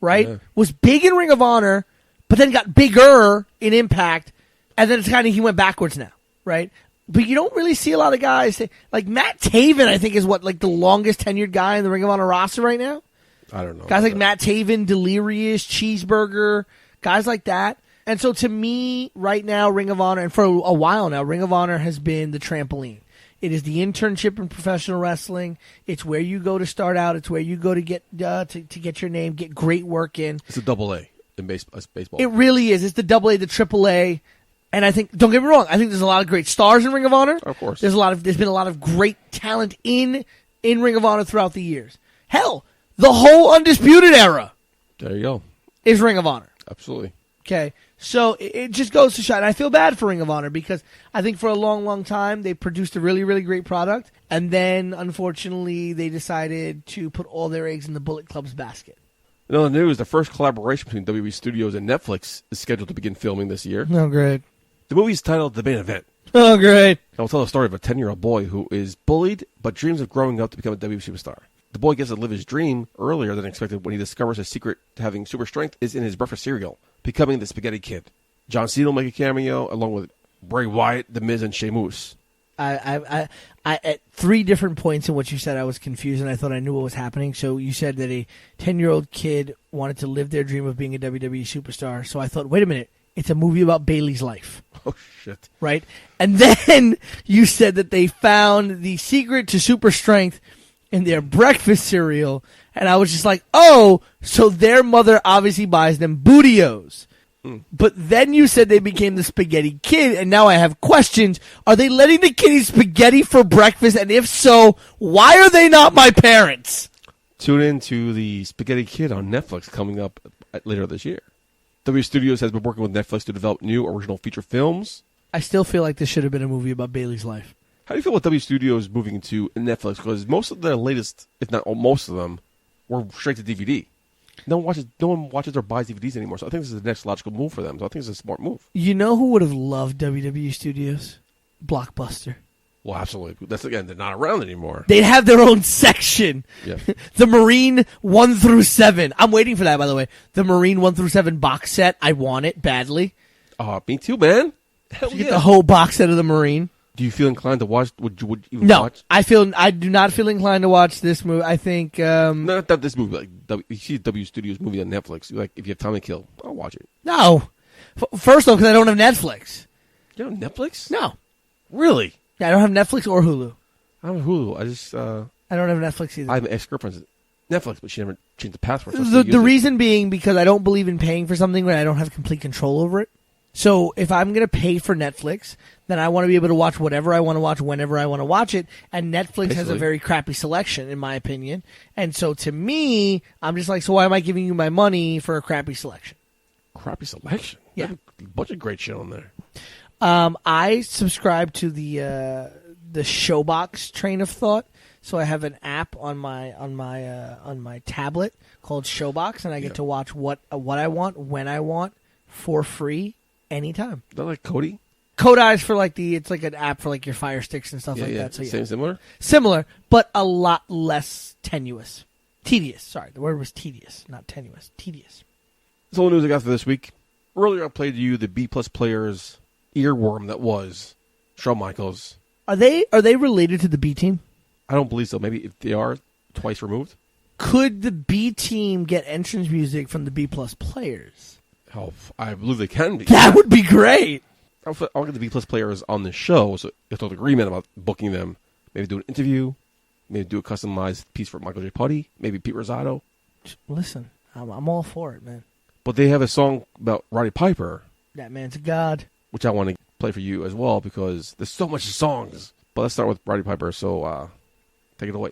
S3: right, was big in Ring of Honor, but then got bigger in Impact, and then it's kind of he went backwards now, right? But you don't really see a lot of guys like Matt Taven. I think is what like the longest tenured guy in the Ring of Honor roster right now.
S2: I don't know.
S3: Guys like Matt Taven, Delirious, Cheeseburger, guys like that. And so to me, right now, Ring of Honor, and for a while now, Ring of Honor has been the trampoline. It is the internship in professional wrestling. It's where you go to start out. It's where you go to get to get your name, get great work in.
S2: It's a AA in baseball.
S3: It really is. It's the AA, the AAA. And I think, don't get me wrong, I think there's a lot of great stars in Ring of Honor.
S2: Of course.
S3: There's been a lot of great talent in Ring of Honor throughout the years. Hell, the whole Undisputed era
S2: There you go.
S3: is Ring of Honor.
S2: Absolutely.
S3: Okay, so it just goes to show. And I feel bad for Ring of Honor because I think for a long, long time they produced a really, really great product, and then unfortunately they decided to put all their eggs in the Bullet Club's basket.
S2: In other news, the first collaboration between WWE Studios and Netflix is scheduled to begin filming this year.
S3: Oh, great.
S2: The movie is titled The Main Event.
S3: Oh, great.
S2: It will tell the story of a 10-year-old boy who is bullied but dreams of growing up to become a WWE superstar. The boy gets to live his dream earlier than expected when he discovers his secret to having super strength is in his breakfast cereal, becoming the Spaghetti Kid. John Cena will make a cameo along with Bray Wyatt, The Miz, and Sheamus.
S3: I at 3 different points in what you said, I was confused and I thought I knew what was happening. So you said that a 10-year-old kid wanted to live their dream of being a WWE superstar. So I thought, wait a minute, it's a movie about Bayley's life.
S2: Oh, shit.
S3: Right? And then you said that they found the secret to super strength in their breakfast cereal. And I was just like, oh, so their mother obviously buys them Bootios. But then you said they became the Spaghetti Kid, and now I have questions. Are they letting the kid eat spaghetti for breakfast? And if so, why are they not my parents?
S2: Tune in to the Spaghetti Kid on Netflix coming up later this year. W Studios has been working with Netflix to develop new original feature films.
S3: I still feel like this should have been a movie about Bayley's life.
S2: How do you feel about W Studios moving to Netflix? Because most of their latest, if not most of them, were straight to DVD. No one watches or buys DVDs anymore, so I think this is the next logical move for them. So I think it's a smart move.
S3: You know who would have loved WWE Studios? Blockbuster.
S2: Well, absolutely. That's again, they're not around anymore.
S3: They'd have their own section.
S2: Yeah.
S3: The Marine 1 through 7. I'm waiting for that, by the way. The Marine 1 through 7 box set. I want it badly.
S2: Me too, man. Hell
S3: You
S2: yeah.
S3: get the whole box set of the Marine.
S2: Do you feel inclined to watch? Would you even
S3: No,
S2: watch?
S3: I do not feel inclined to watch this movie. I think
S2: Not that this movie. Like you see W Studios movie on Netflix. Like if you have time to kill, I'll watch it.
S3: no. First off, because I don't have Netflix.
S2: You know Netflix?
S3: No,
S2: Really?
S3: yeah, I don't have Netflix or Hulu.
S2: I don't have Hulu. I just
S3: I don't have Netflix either.
S2: I have an ex-girlfriend's Netflix, but she never changed the password. So I
S3: The
S2: still use it.
S3: reason being because I don't believe in paying for something when I don't have complete control over it. So if I'm going to pay for Netflix, then I want to be able to watch whatever I want to watch whenever I want to watch it. And Netflix has a
S2: Basically.
S3: very crappy selection, in my opinion. And so to me, I'm just like, so why am I giving you my money for a crappy selection?
S2: Crappy selection.
S3: Yeah.
S2: They have a bunch of great shit on there.
S3: I subscribe to the Showbox train of thought. So I have an app on my tablet called Showbox, and I get to watch what I want, when I want, for free, anytime.
S2: Not like Cody.
S3: Kodai's for it's like an app for like your Fire Sticks and stuff like that. So
S2: Same similar.
S3: similar, but a lot less tenuous. Tedious. Sorry, the word was tedious, not tenuous. Tedious.
S2: That's all the news I got for this week. Earlier, I played you the B+ players earworm that was Shawn Michaels.
S3: Are they related to the B team?
S2: I don't believe so. Maybe if they are twice removed.
S3: Could the B team get entrance music from the B+ players?
S2: Oh, I believe they can be.
S3: That would be great.
S2: I'll get the B+ players on the show, so if there's an agreement about booking them, maybe do an interview, maybe do a customized piece for Michael J Puddy, maybe Pete Rosato.
S3: Listen, I'm all for it, man.
S2: But they have a song about Roddy Piper,
S3: That man's a god.
S2: which I want to play for you as well because there's so much songs. But let's start with Roddy Piper, so take it away.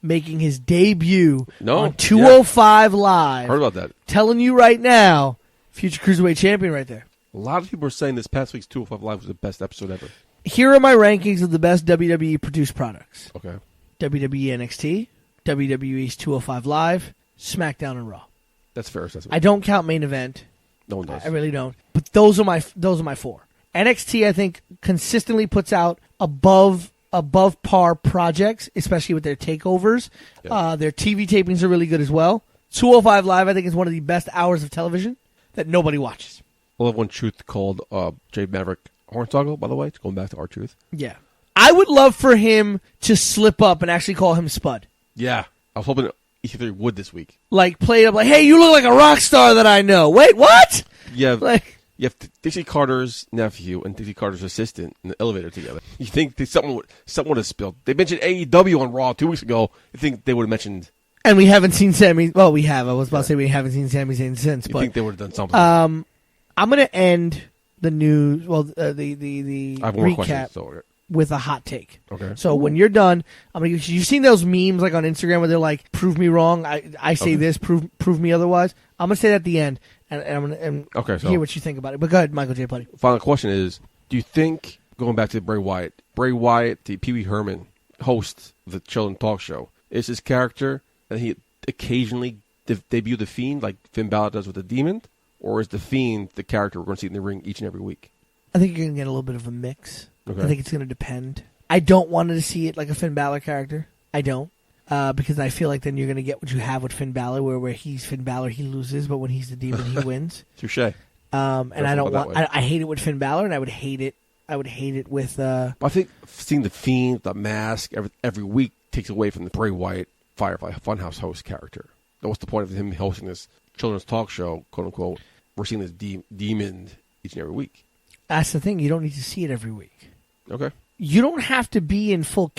S3: making his debut
S2: No,
S3: on 205 Live.
S2: Heard about that.
S3: Telling you right now, future Cruiserweight champion right there.
S2: A lot of people are saying this past week's 205 Live was the best episode ever.
S3: Here are my rankings of the best WWE produced products.
S2: Okay.
S3: WWE NXT, WWE's 205 Live, SmackDown, and Raw.
S2: That's fair assessment.
S3: I don't count main event.
S2: No one does.
S3: I really don't. But those are my four. NXT, I think, consistently puts out above par projects, especially with their takeovers.
S2: Yeah.
S3: Their TV tapings are really good as well. 205 Live, I think, is one of the best hours of television that nobody watches.
S2: We'll have one truth called Jay Maverick Hornswoggle, by the way. It's going back to our truth.
S3: Yeah. I would love for him to slip up and actually call him Spud.
S2: Yeah. I was hoping EC3 would this week.
S3: Like, play it up like, hey, you look like a rock star that I know. Wait, what?
S2: You have Dixie Carter's nephew and Dixie Carter's assistant in the elevator together. You think something would have spilled. They mentioned AEW on Raw 2 weeks ago. You think they would have mentioned...
S3: And we haven't seen Sami... Well, we have. I was about to say we haven't seen Sami Zayn since.
S2: You
S3: but
S2: think they would have done something.
S3: I'm going to end the news... Well, the
S2: I have more
S3: recap
S2: questions. So,
S3: with a hot take.
S2: okay.
S3: So when you're done, I'm gonna. You've seen those memes like on Instagram where they're like, "Prove me wrong." I say this. Prove me otherwise. I'm gonna say that at the end, and I'm gonna hear what you think about it. But go ahead, Michael J Puddy.
S2: Final question is: do you think, going back to Bray Wyatt, the Pee Wee Herman host of the Children's Talk Show, is his character that he occasionally debut the Fiend like Finn Balor does with the Demon, or is the Fiend the character we're going to see in the ring each and every week?
S3: I think you're gonna get a little bit of a mix.
S2: Okay.
S3: I think it's going to depend. I don't want to see it like a Finn Balor character. I don't. Because I feel like then you're going to get what you have with Finn Balor, where he's Finn Balor, he loses, but when he's the Demon, he wins.
S2: Touche.
S3: And I don't want. I hate it with Finn Balor, and I would hate it with.
S2: I think seeing the Fiend, the mask, every week takes away from the Bray Wyatt Firefly Funhouse host character. Now, what's the point of him hosting this children's talk show, quote unquote? We're seeing this demon each and every week.
S3: That's the thing. You don't need to see it every week.
S2: Okay.
S3: You don't have to be in full...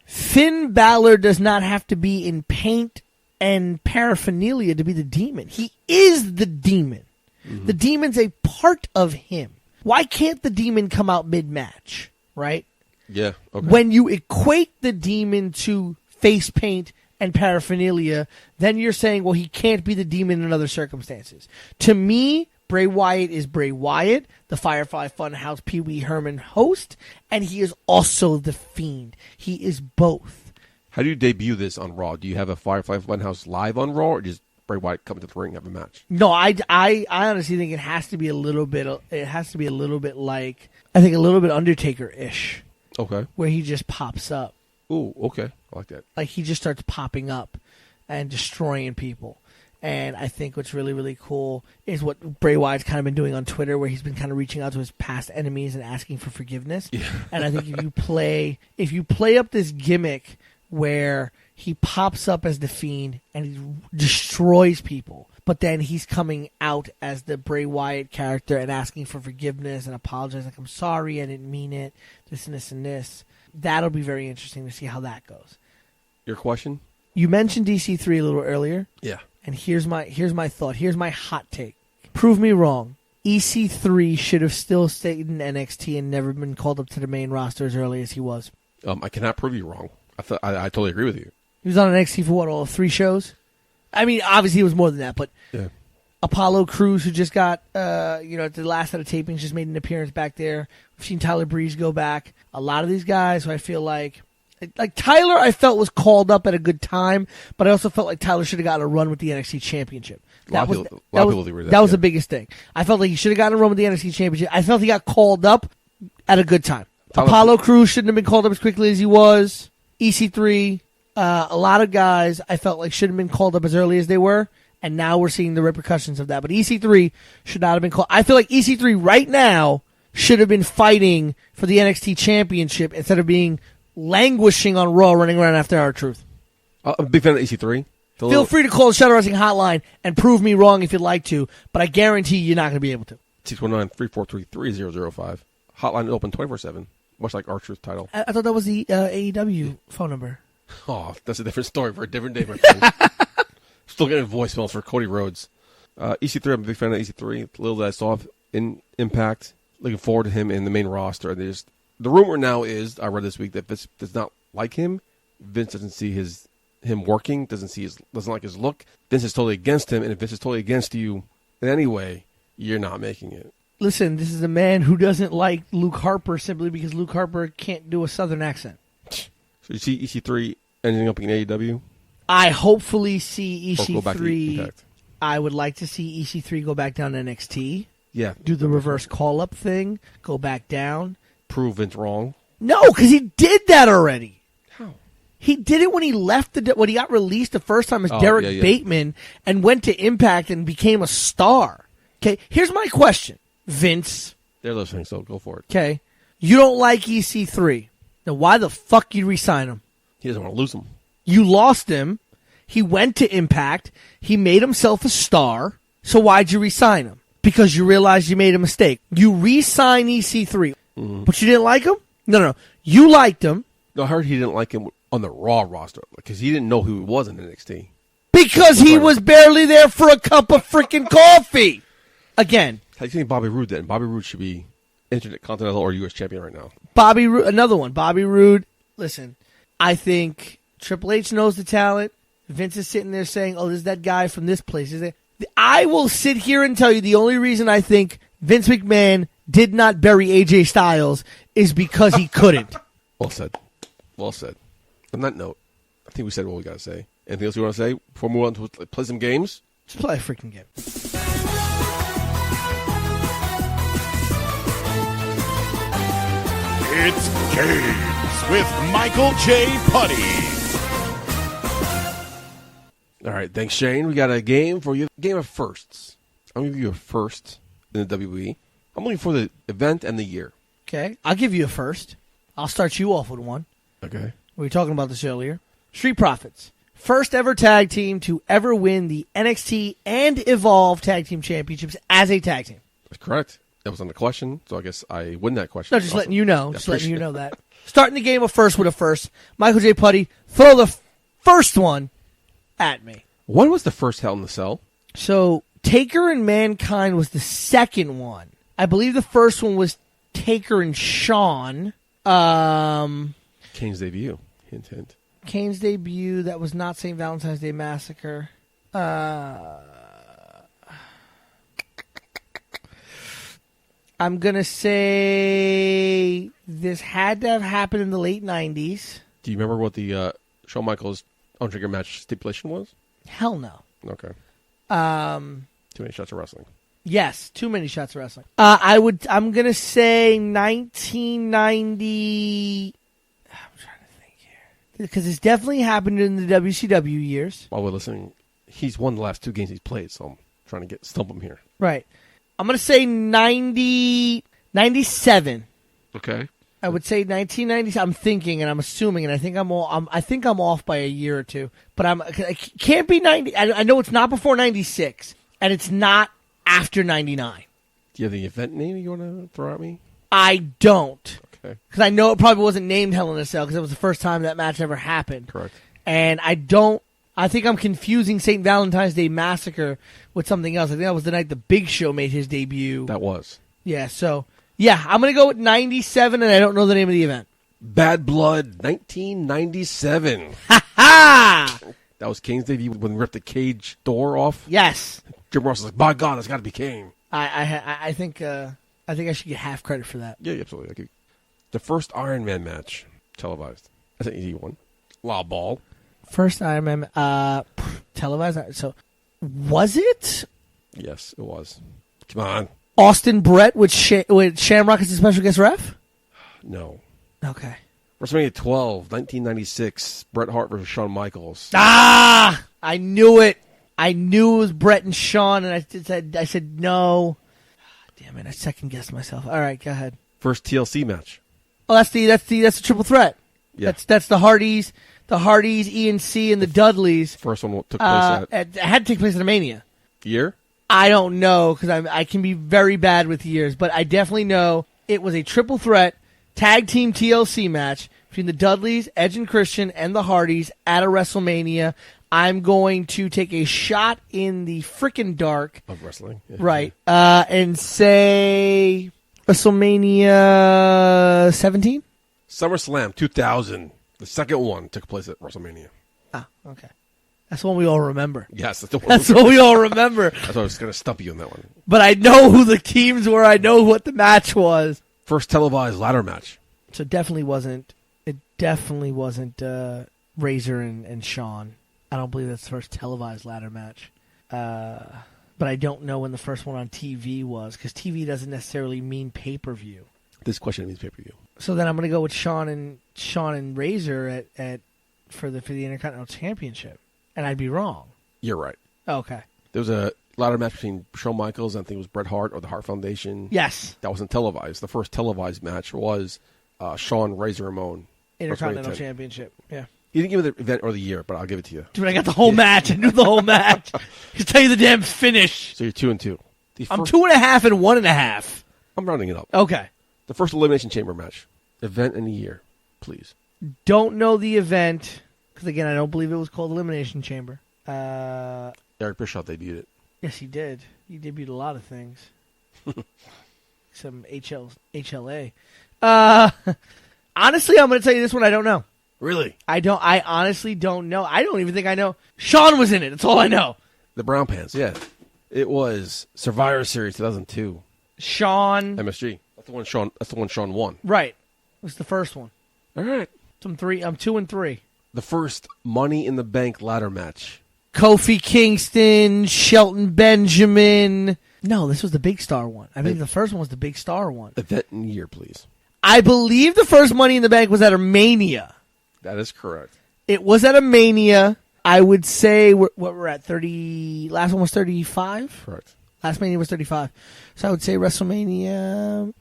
S3: Finn Balor does not have to be in paint and paraphernalia to be the Demon. He is the Demon. Mm-hmm. The Demon's a part of him. Why can't the Demon come out mid-match, right?
S2: Yeah, okay.
S3: When you equate the Demon to face paint and paraphernalia, then you're saying, well, he can't be the Demon in other circumstances. To me... Bray Wyatt is Bray Wyatt, the Firefly Funhouse Pee Wee Herman host, and he is also the Fiend. He is both.
S2: How do you debut this on Raw? Do you have a Firefly Funhouse live on Raw, or just Bray Wyatt come to the ring and have a match?
S3: No, I honestly think it has to be a little bit. It has to be a little bit like, I think, a little bit Undertaker-ish.
S2: Okay.
S3: Where he just pops up.
S2: Ooh, okay, I like that.
S3: Like he just starts popping up and destroying people. And I think what's really, really cool is what Bray Wyatt's kind of been doing on Twitter, where he's been kind of reaching out to his past enemies and asking for forgiveness. Yeah. And I think if you play up this gimmick where he pops up as the Fiend and he destroys people, but then he's coming out as the Bray Wyatt character and asking for forgiveness and apologizing, like, I'm sorry, I didn't mean it, this and this and this. That'll be very interesting to see how that goes.
S2: Your question?
S3: You mentioned DC3 a little earlier.
S2: Yeah.
S3: And here's my thought. Here's my hot take. Prove me wrong. EC3 should have still stayed in NXT and never been called up to the main roster as early as he was.
S2: I cannot prove you wrong. I totally agree with you.
S3: He was on NXT for what, all 3 shows? I mean, obviously it was more than that, but
S2: yeah.
S3: Apollo Crews, who just got, at the last set of tapings, just made an appearance back there. We've seen Tyler Breeze go back. A lot of these guys who I feel like Tyler, I felt was called up at a good time, but I also felt like Tyler should have gotten a run with the NXT Championship. That was the biggest thing. I felt like he should have gotten a run with the NXT Championship. I felt he got called up at a good time. Apollo Crews shouldn't have been called up as quickly as he was. EC3, a lot of guys I felt like should have been called up as early as they were, and now we're seeing the repercussions of that. But EC3 should not have been called. I feel like EC3 right now should have been fighting for the NXT Championship instead of being languishing on Raw, running around after R-Truth.
S2: I'm a big fan of EC3.
S3: Feel free to call the Shadow Wrestling Hotline and prove me wrong if you'd like to, but I guarantee you're not going to be able to.
S2: 619-343-3005. Hotline is open 24/7, much like R-Truth's title.
S3: I thought that was the AEW phone number.
S2: Oh, that's a different story for a different day, my friend. Still getting voicemails for Cody Rhodes. EC3, I'm a big fan of EC3. The little that I saw in Impact, looking forward to him in the main roster. The rumor now is, I read this week, that Vince does not like him. Vince doesn't see his him working, doesn't like his look. Vince is totally against him, and if Vince is totally against you in any way, you're not making it.
S3: Listen, this is a man who doesn't like Luke Harper simply because Luke Harper can't do a Southern accent.
S2: So you see EC3 ending up in AEW?
S3: I hopefully see
S2: Or go back to
S3: EC3.
S2: Impact?
S3: I would like to see EC3 go back down to NXT.
S2: Yeah.
S3: Do the reverse call-up thing. Go back down.
S2: Prove Vince wrong.
S3: No, because he did that already.
S2: How?
S3: He did it when he left when he got released the first time as Derek
S2: yeah.
S3: Bateman and went to Impact and became a star. Okay, here's my question, Vince.
S2: They're listening, so go for it.
S3: Okay, you don't like EC3. Then why the fuck you re-sign him?
S2: He doesn't want to lose him.
S3: You lost him. He went to Impact. He made himself a star. So why'd you re-sign him? Because you realized you made a mistake. You re-sign EC3, but you didn't like him? No. You liked him.
S2: No, I heard he didn't like him on the Raw roster because he didn't know who he was in NXT.
S3: Because he was barely there for a cup of freaking coffee. Again.
S2: How do you think Bobby Roode then? Bobby Roode should be Intercontinental or U.S. champion right now.
S3: Bobby Roode, another one. Bobby Roode. Listen, I think Triple H knows the talent. Vince is sitting there saying, oh, there's that guy from this place. I will sit here and tell you the only reason I think Vince McMahon did not bury AJ Styles is because he couldn't.
S2: Well said. Well said. On that note, I think we said what we got to say. Anything else you want to say before we move on to play some games?
S3: Just play a freaking game.
S4: It's Games with Michael J Puddy.
S2: All right, thanks, Shane. We got a game for you. Game of firsts. I'm going to give you a first in the WWE. I'm looking for the event and the year.
S3: Okay, I'll give you a first. I'll start you off with one.
S2: Okay.
S3: We were talking about this earlier. Street Profits. First ever tag team to ever win the NXT and Evolve Tag Team Championships as a tag team.
S2: That's correct. That was on the question, so I guess I win that question.
S3: No, just letting you know.
S2: Yeah,
S3: Just letting you know that. Starting the game of first with a first. Michael J. Puddy, throw the first one at me.
S2: When was the first Hell in the Cell?
S3: So, Taker and Mankind was the second one. I believe the first one was Taker and Shawn.
S2: Kane's debut. Hint, hint.
S3: Kane's debut. That was not St. Valentine's Day Massacre. I'm going to say this had to have happened in the late 90s.
S2: Do you remember what the Shawn Michaels Undertaker match stipulation was?
S3: Hell no.
S2: Okay. Too many shots of wrestling.
S3: Yes, too many shots of wrestling. I'm going to say 1990. I'm trying to think here. Because it's definitely happened in the WCW years.
S2: While we're listening, he's won the last two games he's played, so I'm trying to stump him here.
S3: Right. I'm going to say 97.
S2: Okay.
S3: I would say 1990. I'm thinking and I'm assuming, and I think I'm off by a year or two. But it can't be 90. I know it's not before 96, and it's not after 99.
S2: Do you have the event name you want to throw at me?
S3: I don't.
S2: Okay.
S3: Because I know it probably wasn't named Hell in a Cell because it was the first time that match ever happened.
S2: Correct.
S3: And I don't. I think I'm confusing St. Valentine's Day Massacre with something else. I think that was the night the Big Show made his debut.
S2: That was.
S3: Yeah, so, yeah, I'm going to go with 97, and I don't know the name of the event.
S2: Bad Blood 1997.
S3: Ha-ha!
S2: That was Kane's debut when we ripped the cage door off.
S3: Yes.
S2: Jim Ross was like, by God, that's got to be Kane.
S3: I think I should get half credit for that.
S2: Yeah, absolutely. Okay. The first Iron Man match televised. That's an easy one. La Ball.
S3: First Iron Man televised. So, was it?
S2: Yes, it was. Come on.
S3: Austin Brett with Shamrock as a special guest ref?
S2: No.
S3: Okay.
S2: WrestleMania 12, 1996. Bret Hart versus Shawn Michaels.
S3: Ah! I knew it. I knew it was Brett and Shawn, and I said no. Damn it! I second guessed myself. All right, go ahead.
S2: First TLC match.
S3: Oh, that's the triple threat.
S2: Yeah.
S3: That's the Hardys, ENC, and the Dudleys.
S2: First one took place
S3: it had to take place at a Mania.
S2: Year?
S3: I don't know because I can be very bad with years, but I definitely know it was a triple threat tag team TLC match between the Dudleys, Edge and Christian, and the Hardys at a WrestleMania. I'm going to take a shot in the frickin' dark
S2: of wrestling, yeah.
S3: Right? And say WrestleMania 17.
S2: SummerSlam 2000. The second one took place at WrestleMania.
S3: Ah, okay. That's the one we all remember.
S2: Yes, that's the one.
S3: That's what we all remember.
S2: That's why I was going to stump you on that one.
S3: But I know who the teams were. I know what the match was.
S2: First televised ladder match.
S3: So it definitely wasn't Razor and Shawn. I don't believe that's the first televised ladder match. But I don't know when the first one on TV was, because TV doesn't necessarily mean pay-per-view.
S2: This question means pay-per-view.
S3: So then I'm going to go with Shawn and Razor for the Intercontinental Championship, and I'd be wrong.
S2: You're right.
S3: Okay.
S2: There was a ladder match between Shawn Michaels and I think it was Bret Hart or the Hart Foundation.
S3: Yes.
S2: That wasn't televised. The first televised match was Shawn, Razor Ramon.
S3: Intercontinental Championship. Yeah.
S2: You didn't give me the event or the year, but I'll give it to you.
S3: Dude, I got the whole match. I knew the whole match. Just tell you the damn finish.
S2: So you're 2-2.
S3: I'm 2.5 and 1.5.
S2: I'm rounding it up.
S3: Okay.
S2: The first Elimination Chamber match. Event and the year, please.
S3: Don't know the event, because again, I don't believe it was called Elimination Chamber.
S2: Eric Bischoff debuted it.
S3: Yes, he did. He debuted a lot of things. Some HLA. Honestly, I'm going to tell you this one I don't know.
S2: Really?
S3: I honestly don't know. I don't even think I know. Shawn was in it. That's all I know.
S2: The Brown Pants, yeah. It was Survivor Series 2002.
S3: Shawn.
S2: MSG. That's the one Shawn won.
S3: Right. It was the first one.
S2: All right.
S3: I'm 2 and 3.
S2: The first Money in the Bank ladder match.
S3: Kofi Kingston, Shelton Benjamin. No, this was the Big Star one. I think the first one was the Big Star one.
S2: Event and year, please.
S3: I believe the first Money in the Bank was at a Mania.
S2: That is correct.
S3: It was at a Mania. I would say we're at 30. Last one was 35.
S2: Correct.
S3: Last Mania was 35. So I would say WrestleMania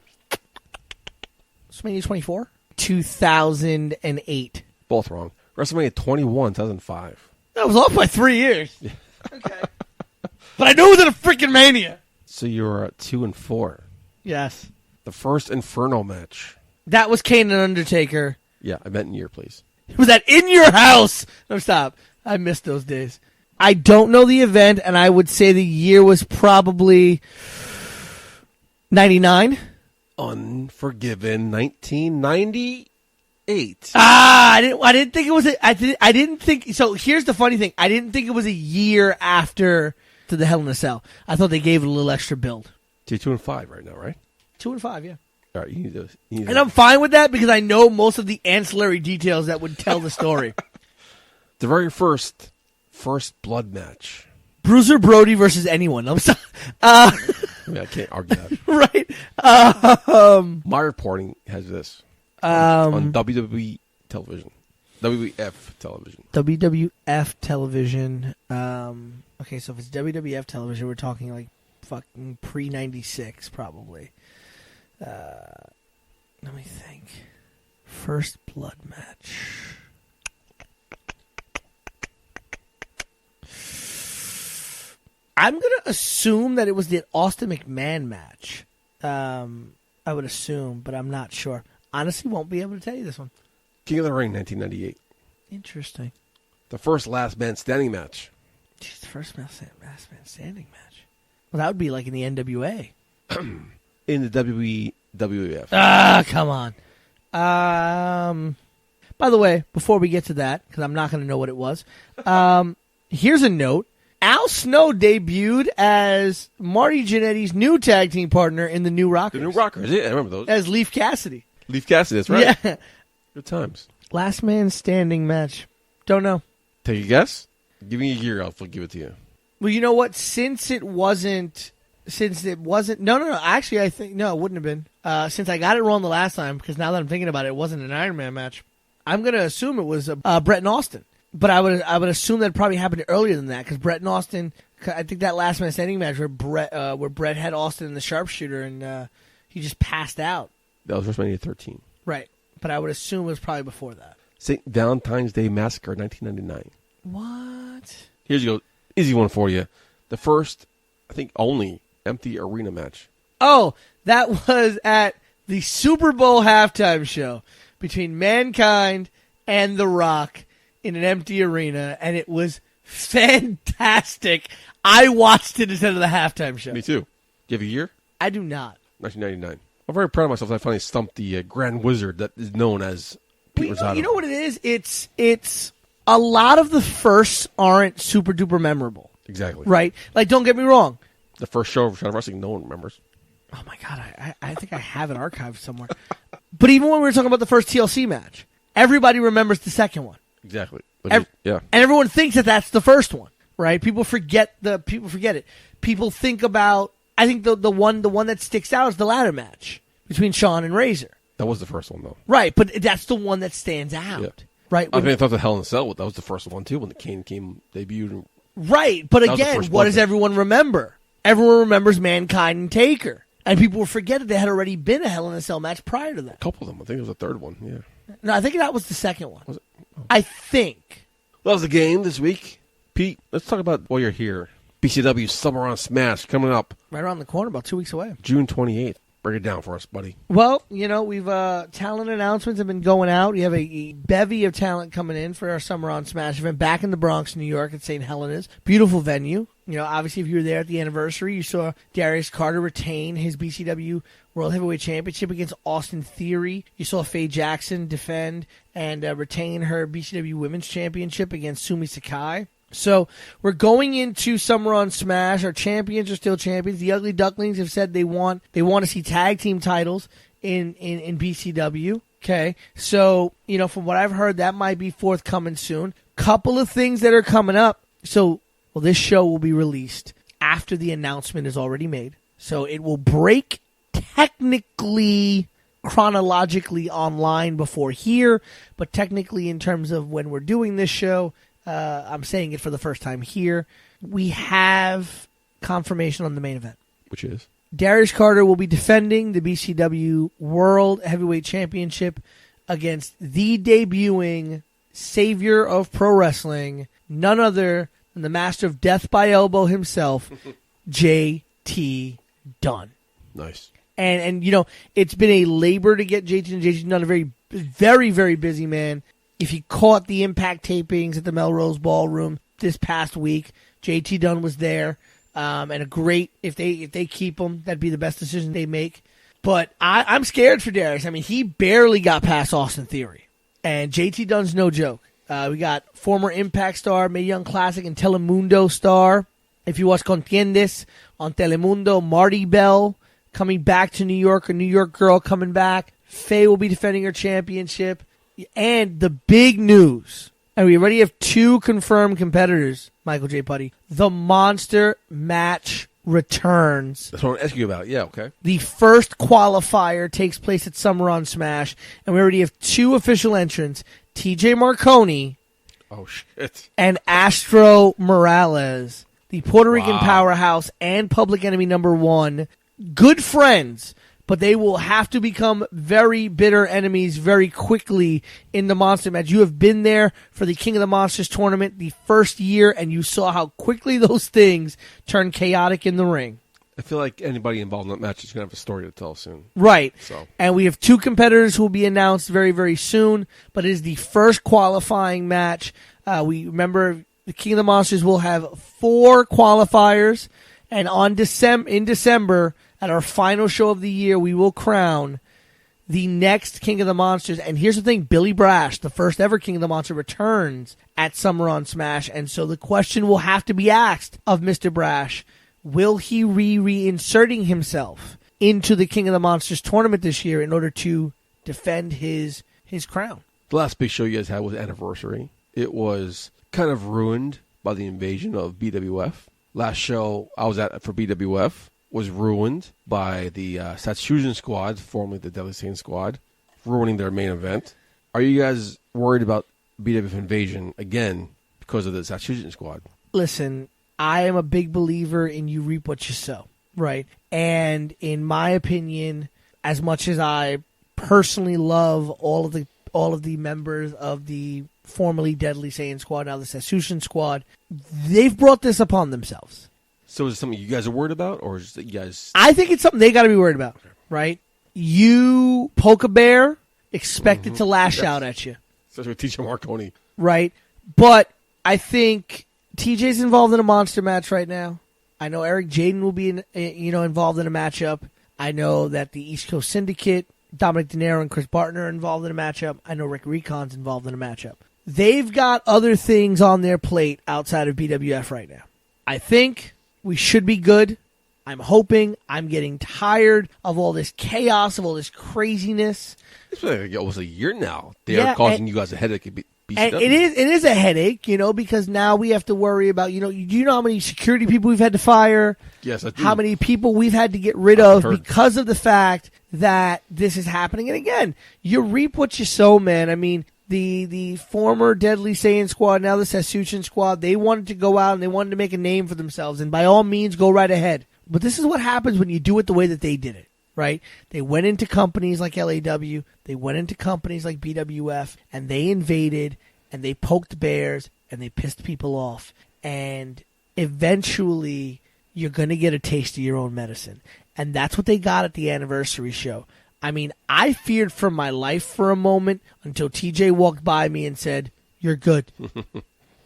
S3: 24? 2008.
S2: Both wrong. WrestleMania 21, 2005.
S3: That was off by 3 years. Yeah. Okay. But I know it was at a freaking Mania.
S2: So you're at 2 and 4.
S3: Yes.
S2: The first Inferno match.
S3: That was Kane and Undertaker.
S2: Yeah, event and year, please.
S3: Was that in your house? No, stop. I missed those days. I don't know the event, and I would say the year was probably 99.
S2: Unforgiven, 1998.
S3: I didn't think it was. I didn't think. So here's the funny thing. I didn't think it was a year after to the Hell in a Cell. I thought they gave it a little extra build.
S2: So you're 2 and 5 right now, right?
S3: 2 and 5, yeah.
S2: All right, you need those.
S3: And I'm fine with that because I know most of the ancillary details that would tell the story.
S2: The very first blood match.
S3: Bruiser Brody versus anyone. I'm sorry.
S2: I can't argue that.
S3: Right.
S2: My reporting has this on WWE television. WWF television.
S3: WWF television. Okay, so if it's WWF television, we're talking like fucking pre-96 probably. Let me think. First blood match. I'm going to assume that it was the Austin McMahon match. I would assume, but I'm not sure. Honestly, won't be able to tell you this one.
S2: King of the Ring, 1998.
S3: Interesting.
S2: The first Last Man Standing match.
S3: Jeez, the first Last Man Standing match. Well, that would be like in the NWA.
S2: In the WWF.
S3: Come on. By the way, before we get to that, because I'm not going to know what it was, here's a note. Al Snow debuted as Marty Jannetty's new tag team partner in the New Rockers.
S2: The New Rockers, yeah, I remember those.
S3: As Leif Cassidy.
S2: Leif Cassidy, that's right.
S3: Yeah.
S2: Good times. Last
S3: Man Standing match. Don't know.
S2: Take a guess? Give me a year, I'll give it to you.
S3: Well, you know what? Since it wasn't... No. Actually, I think... No, it wouldn't have been. Since I got it wrong the last time, because now that I'm thinking about it, it wasn't an Iron Man match. I'm going to assume it was Bret and Austin. But I would assume that probably happened earlier than that, because Bret and Austin... I think that Last Man Standing match where Bret had Austin in the sharpshooter and he just passed out.
S2: That was WrestleMania 13.
S3: Right. But I would assume it was probably before that.
S2: St. Valentine's Day Massacre, 1999.
S3: What?
S2: Here's you go. Easy one for you. The first, I think only, empty arena match.
S3: Oh, that was at the Super Bowl halftime show between Mankind and The Rock in an empty arena, and it was fantastic. I watched it instead of the halftime show.
S2: Me too. Do you have a year?
S3: I do not.
S2: 1999. I'm very proud of myself that I finally stumped the Grand Wizard that is known as P Rosato.
S3: You know what it is? It's a lot of the firsts aren't super duper memorable.
S2: Exactly.
S3: Right? Like, don't get me wrong.
S2: The first show of Shawn Wrestling, no one remembers.
S3: Oh, my God. I think I have it archived somewhere. But even when we were talking about the first TLC match, everybody remembers the second one.
S2: Exactly.
S3: And everyone thinks that that's the first one, right? People forget it. People think about, I think the one that sticks out is the ladder match between Shawn and Razor.
S2: That was the first one, though.
S3: Right, but that's the one that stands out.
S2: Yeah.
S3: Right?
S2: I thought the Hell in a Cell, that was the first one, too, when the Kane debuted.
S3: Right, but again, what does everyone remember? Everyone remembers Mankind and Taker. And people will forget that there had already been a Hell in a Cell match prior to that.
S2: A couple of them. I think it was the third one, yeah.
S3: No, I think that was the second one.
S2: Was it? Oh.
S3: I think.
S2: That was the game this week. Pete, let's talk about while you're here. BCW Summer on Smash coming up.
S3: Right around the corner, about 2 weeks away.
S2: June 28th. Break it down for us, buddy.
S3: Well, we've talent announcements have been going out. We have a bevy of talent coming in for our Summer on Smash event back in the Bronx, New York at St. Helena's. Beautiful venue. Obviously, if you were there at the anniversary, you saw Darius Carter retain his BCW World Heavyweight Championship against Austin Theory. You saw Faye Jackson defend and retain her BCW Women's Championship against Sumi Sakai. So we're going into Summer on Smash. Our champions are still champions. The Ugly Ducklings have said they want to see tag team titles in BCW. Okay, so from what I've heard, that might be forthcoming soon. Couple of things that are coming up. So this show will be released after the announcement is already made. So it will break technically chronologically online before here, but technically in terms of when we're doing this show. I'm saying it for the first time here. We have confirmation on the main event.
S2: Which is?
S3: Darius Carter will be defending the BCW World Heavyweight Championship against the debuting savior of pro wrestling, none other than the master of death by elbow himself, JT Dunn.
S2: Nice.
S3: And it's been a labor to get JT Dunn, a very, very, very busy man. If you caught the Impact tapings at the Melrose Ballroom this past week, JT Dunn was there, and a great, if they keep him, that'd be the best decision they make. But I'm scared for Darius. I mean, he barely got past Austin Theory, and JT Dunn's no joke. We got former Impact star, Mae Young Classic, and Telemundo star. If you watch Contiendes on Telemundo, Marty Bell coming back to New York, a New York girl coming back. Faye will be defending her championship. And the big news, and we already have 2 confirmed competitors, Michael J. Puddy. The Monster Match returns.
S2: That's what I'm asking you about. Yeah, okay.
S3: The first qualifier takes place at Summer on Smash, and we already have 2 official entrants, TJ Marconi and Astro Morales, the Puerto Rican powerhouse and Public Enemy #1. Good friends. But they will have to become very bitter enemies very quickly in the Monster Match. You have been there for the King of the Monsters tournament the first year, and you saw how quickly those things turn chaotic in the ring.
S2: I feel like anybody involved in that match is going to have a story to tell soon.
S3: Right.
S2: So.
S3: And we have 2 competitors who will be announced very, very soon, but it is the first qualifying match. We remember the King of the Monsters will have 4 qualifiers, and in December, at our final show of the year, we will crown the next King of the Monsters. And here's the thing, Billy Brash, the first ever King of the Monster, returns at Summer on Smash. And so the question will have to be asked of Mr. Brash, will he reinserting himself into the King of the Monsters tournament this year in order to defend his crown?
S2: The last big show you guys had was Anniversary. It was kind of ruined by the invasion of BWF. Last show I was at for BWF was ruined by the Satsujin Squad, formerly the Deadly Saint Squad, ruining their main event. Are you guys worried about BWF invasion again because of the Satsujin Squad?
S3: Listen, I am a big believer in you reap what you sow, right? And in my opinion, as much as I personally love all of the members of the formerly Deadly Saiyan Squad, now the Satsujin Squad, they've brought this upon themselves.
S2: So is it something you guys are worried about, or is it you guys?
S3: I think it's something they got to be worried about, right? You poke a bear, expect it to lash out at you.
S2: Especially with TJ Marconi.
S3: Right. But I think TJ's involved in a monster match right now. I know Eric Jaden will be involved in a matchup. I know that the East Coast Syndicate, Dominic De Niro and Chris Barton are involved in a matchup. I know Rick Recon's involved in a matchup. they've got other things on their plate outside of BWF right now. I think we should be good. I'm hoping. I'm getting tired of all this chaos, of all this craziness.
S2: It's been like almost a year now. They are causing you guys a headache at BCW.
S3: And it is a headache, because now we have to worry about, do you know how many security people we've had to fire?
S2: Yes, I do.
S3: How many people we've had to get rid of because of the fact that this is happening. And again, you reap what you sow, man. I mean, the former Deadly Saiyan squad, now the Sassuchin squad, they wanted to go out and they wanted to make a name for themselves. And by all means, go right ahead. But this is what happens when you do it the way that they did it. Right? They went into companies like LAW, they went into companies like BWF, and they invaded, and they poked bears, and they pissed people off. And eventually, you're going to get a taste of your own medicine. And that's what they got at the anniversary show. I mean, I feared for my life for a moment until TJ walked by me and said, "You're good."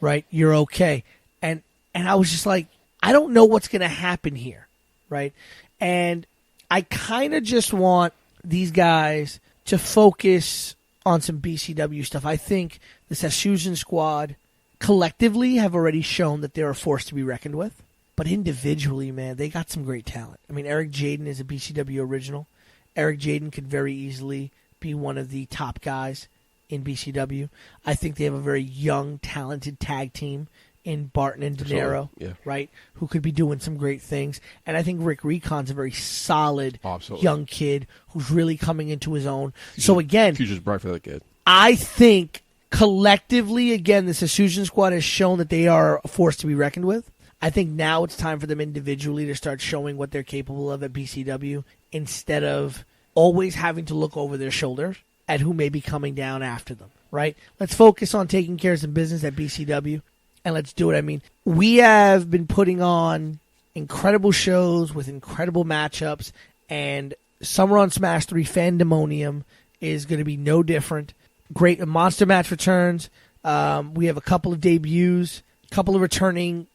S3: Right? "You're okay." And I was just like, I don't know what's going to happen here. Right? And I kind of just want these guys to focus on some BCW stuff. I think the Sassuchin squad collectively have already shown that they're a force to be reckoned with. But individually, man, they got some great talent. I mean, Eric Jaden is a BCW original. Eric Jaden could very easily be one of the top guys in BCW. I think they have a very young, talented tag team in Barton and De Niro, right, who could be doing some great things. And I think Rick Recon's a very solid young kid who's really coming into his own. So again,
S2: future's bright for that kid.
S3: I think collectively, again, the Sassuchin squad has shown that they are a force to be reckoned with. I think now it's time for them individually to start showing what they're capable of at BCW instead of always having to look over their shoulders at who may be coming down after them, right? Let's focus on taking care of some business at BCW. And let's do it. I mean, we have been putting on incredible shows with incredible matchups, and Summer on Smash 3 Fandemonium is going to be no different. Great monster match returns. We have a couple of debuts, a couple of returning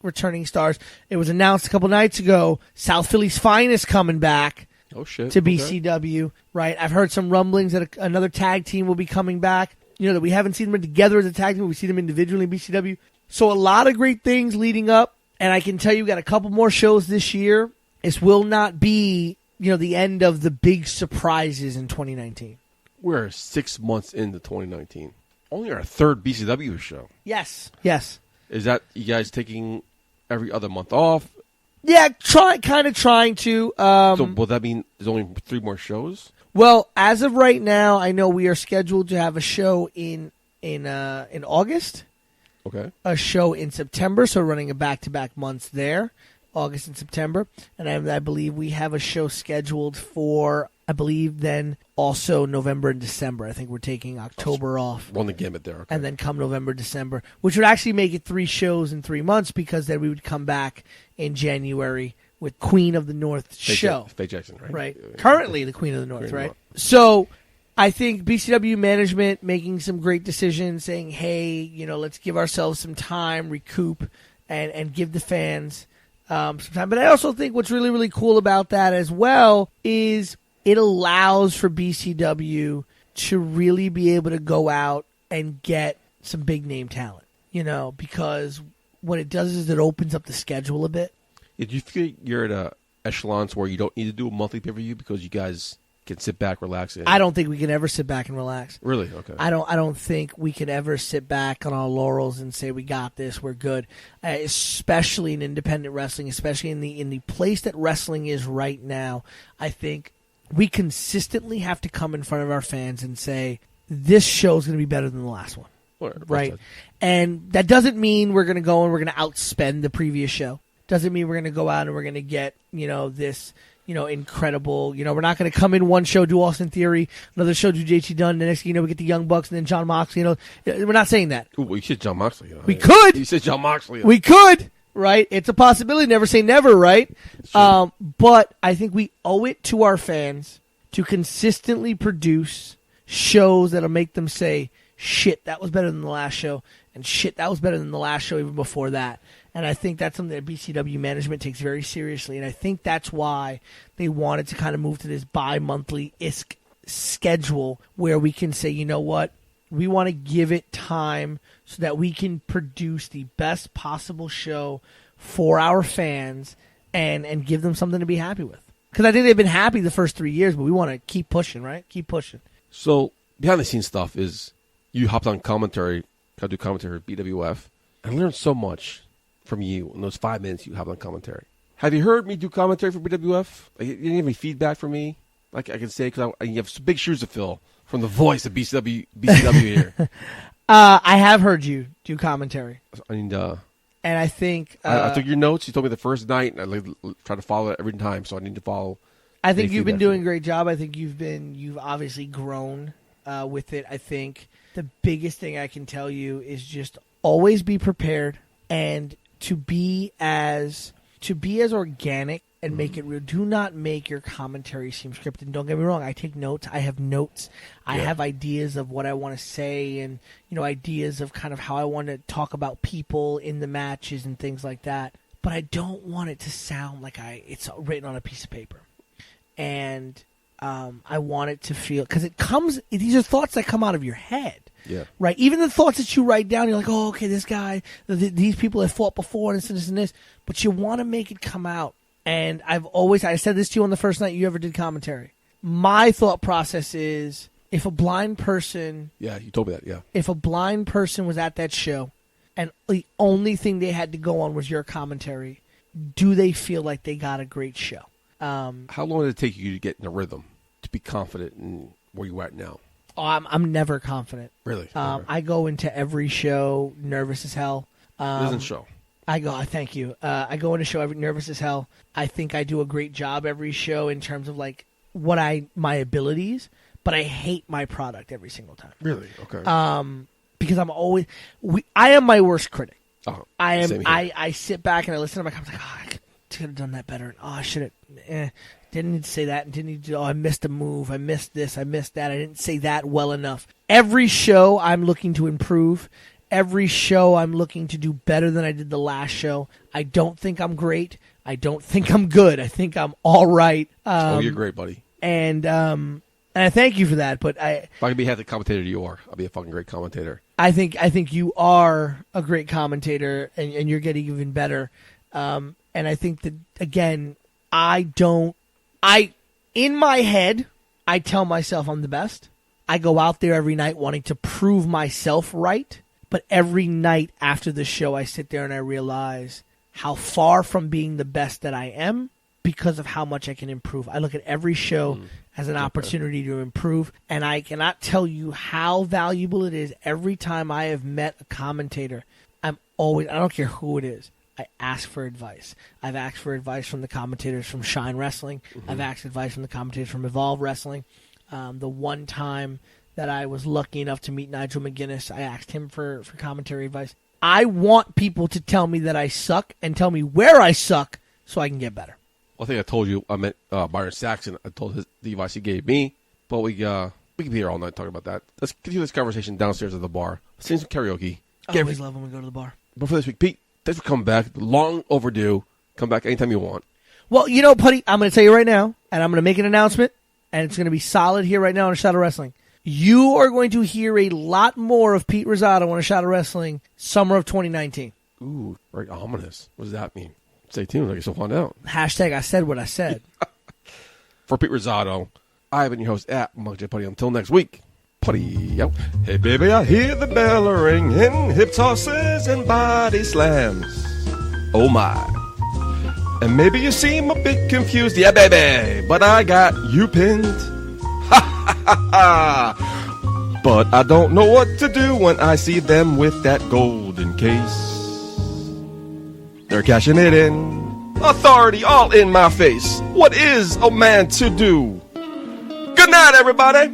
S3: stars. It was announced a couple nights ago, South Philly's Finest coming back to BCW, right? I've heard some rumblings that another tag team will be coming back. That we haven't seen them together as a tag team. We see them individually in BCW. So a lot of great things leading up, and I can tell you we got a couple more shows this year. This will not be, the end of the big surprises in 2019.
S2: We're 6 months into 2019. Only our third BCW show.
S3: Yes.
S2: Is that you guys taking every other month off?
S3: Yeah, kind of trying to.
S2: So will that mean there's only 3 more shows?
S3: Well, as of right now, I know we are scheduled to have a show in August.
S2: Okay.
S3: A show in September, so running a back-to-back months there, August and September. And I believe we have a show scheduled for, then also November and December. I think we're taking October off.
S2: Run the gamut there. Okay.
S3: And then come November, December, which would actually make it 3 shows in 3 months because then we would come back in January with Queen of the North show.
S2: Faye Jackson, right?
S3: Right. Currently the Queen of the North, right? So I think BCW management making some great decisions, saying, hey, let's give ourselves some time, recoup, and give the fans some time. But I also think what's really, really cool about that as well is it allows for BCW to really be able to go out and get some big-name talent, because what it does is it opens up the schedule a bit.
S2: Do you feel you're at echelons where you don't need to do a monthly pay-per-view because you guys can sit back, relax?
S3: I don't think we can ever sit back and relax.
S2: Really? Okay.
S3: I don't think we can ever sit back on our laurels and say we got this, we're good. Especially in independent wrestling, especially in the place that wrestling is right now. I think we consistently have to come in front of our fans and say this show is going to be better than the last one, right? And that doesn't mean we're going to go and we're going to outspend the previous show. Doesn't mean we're going to go out and we're going to get this. Incredible. We're not going to come in one show, do Austin Theory, another show, do JT Dunn, the next we get the Young Bucks, and then John Moxley. We're not saying that.
S2: Ooh, we said John Moxley.
S3: We could.
S2: You said John Moxley.
S3: We could, right? It's a possibility. Never say never, right? But I think we owe it to our fans to consistently produce shows that'll make them say, shit, that was better than the last show, and shit, that was better than the last show even before that. And I think that's something that BCW management takes very seriously. And I think that's why they wanted to kind of move to this bi-monthly-isk schedule where we can say, you know what, We want to give it time so that we can produce the best possible show for our fans and give them something to be happy with. Because I think they've been happy the first 3 years, but we want to keep pushing, right? Keep pushing.
S2: So behind the scenes stuff is you hopped on commentary, got to do commentary at BWF. I learned so much from you in those 5 minutes you hopped on commentary. Have you heard me do commentary for BWF? You didn't have any feedback from me? Like I can say, because you have some big shoes to fill from the voice of BCW here.
S3: I have heard you do commentary.
S2: And
S3: I think...
S2: I took your notes. You told me the first night, and I try to follow it every time, so I need to follow.
S3: I think you've been doing a great job. I think you've obviously grown with it. I think the biggest thing I can tell you is just always be prepared and to be as organic and make it real. Do not make your commentary seem scripted. Don't get me wrong. I take notes. I have notes. I have ideas of what I want to say and, ideas of kind of how I want to talk about people in the matches and things like that. But I don't want it to sound like it's written on a piece of paper. And I want it to feel, because these are thoughts that come out of your head.
S2: Yeah. Right.
S3: Even the thoughts that you write down, you're like, oh, okay, this guy, these people have fought before, and this and this. But you want to make it come out. And I said this to you on the first night you ever did commentary. My thought process is, if a blind person...
S2: Yeah, you told me that, yeah. If
S3: a blind person was at that show, and the only thing they had to go on was your commentary, do they feel like they got a great show?
S2: How long did it take you to get in a rhythm, to be confident in where you're at now?
S3: Oh, I'm never confident.
S2: Really?
S3: Okay. I go into every show nervous as hell.
S2: It isn't show.
S3: Thank you. I go into show nervous as hell. I think I do a great job every show in terms of like my abilities, but I hate my product every single time.
S2: Really? Okay.
S3: Because I am my worst critic.
S2: Oh,
S3: I am.
S2: Same here.
S3: I sit back and I listen to my comments like, I could have done that better. I should have. Didn't need to say that. Didn't need to. I missed a move. I missed this. I missed that. I didn't say that well enough. Every show I'm looking to improve. Every show I'm looking to do better than I did the last show. I don't think I'm great. I don't think I'm good. I think I'm all right.
S2: You're great, buddy.
S3: And I thank you for that. But
S2: if I could be half the commentator you are, I'll be a fucking great commentator.
S3: I think you are a great commentator, and you're getting even better. And I think that, again, in my head, I tell myself I'm the best. I go out there every night wanting to prove myself right. But every night after the show, I sit there and I realize how far from being the best that I am because of how much I can improve. I look at every show as an opportunity to improve, and I cannot tell you how valuable it is. Every time I have met a commentator, I don't care who it is, I ask for advice. I've asked for advice from the commentators from Shine Wrestling. I've asked advice from the commentators from Evolve Wrestling. The one time that I was lucky enough to meet Nigel McGuinness, I asked him for commentary advice. I want people to tell me that I suck and tell me where I suck so I can get better.
S2: Well, I think I told you I met Byron Saxon. I told the advice he gave me, but we can be here all night talking about that. Let's continue this conversation downstairs at the bar. Let's sing some karaoke.
S3: I always love when we go to the bar.
S2: But for this week, Pete, thanks for coming back. Long overdue. Come back anytime you want.
S3: Well, Puddy, I'm going to tell you right now, and I'm going to make an announcement, and it's going to be solid here right now on A Shot of Wrestling. You are going to hear a lot more of Pete Rosato on A Shot of Wrestling summer of 2019.
S2: Ooh, very ominous. What does that mean? Stay tuned. I guess we'll find out.
S3: Hashtag I said what I said.
S2: For Pete Rosato, I've been your host at Michael J Puddy. Until next week, Puddy out. Hey, baby, I hear the bell ringing, hip tosses and body slams. Oh, my. And maybe you seem a bit confused. Yeah, baby, but I got you pinned. But I don't know what to do when I see them with that golden case. They're cashing it in. Authority all in my face. What is a man to do? Good night, everybody.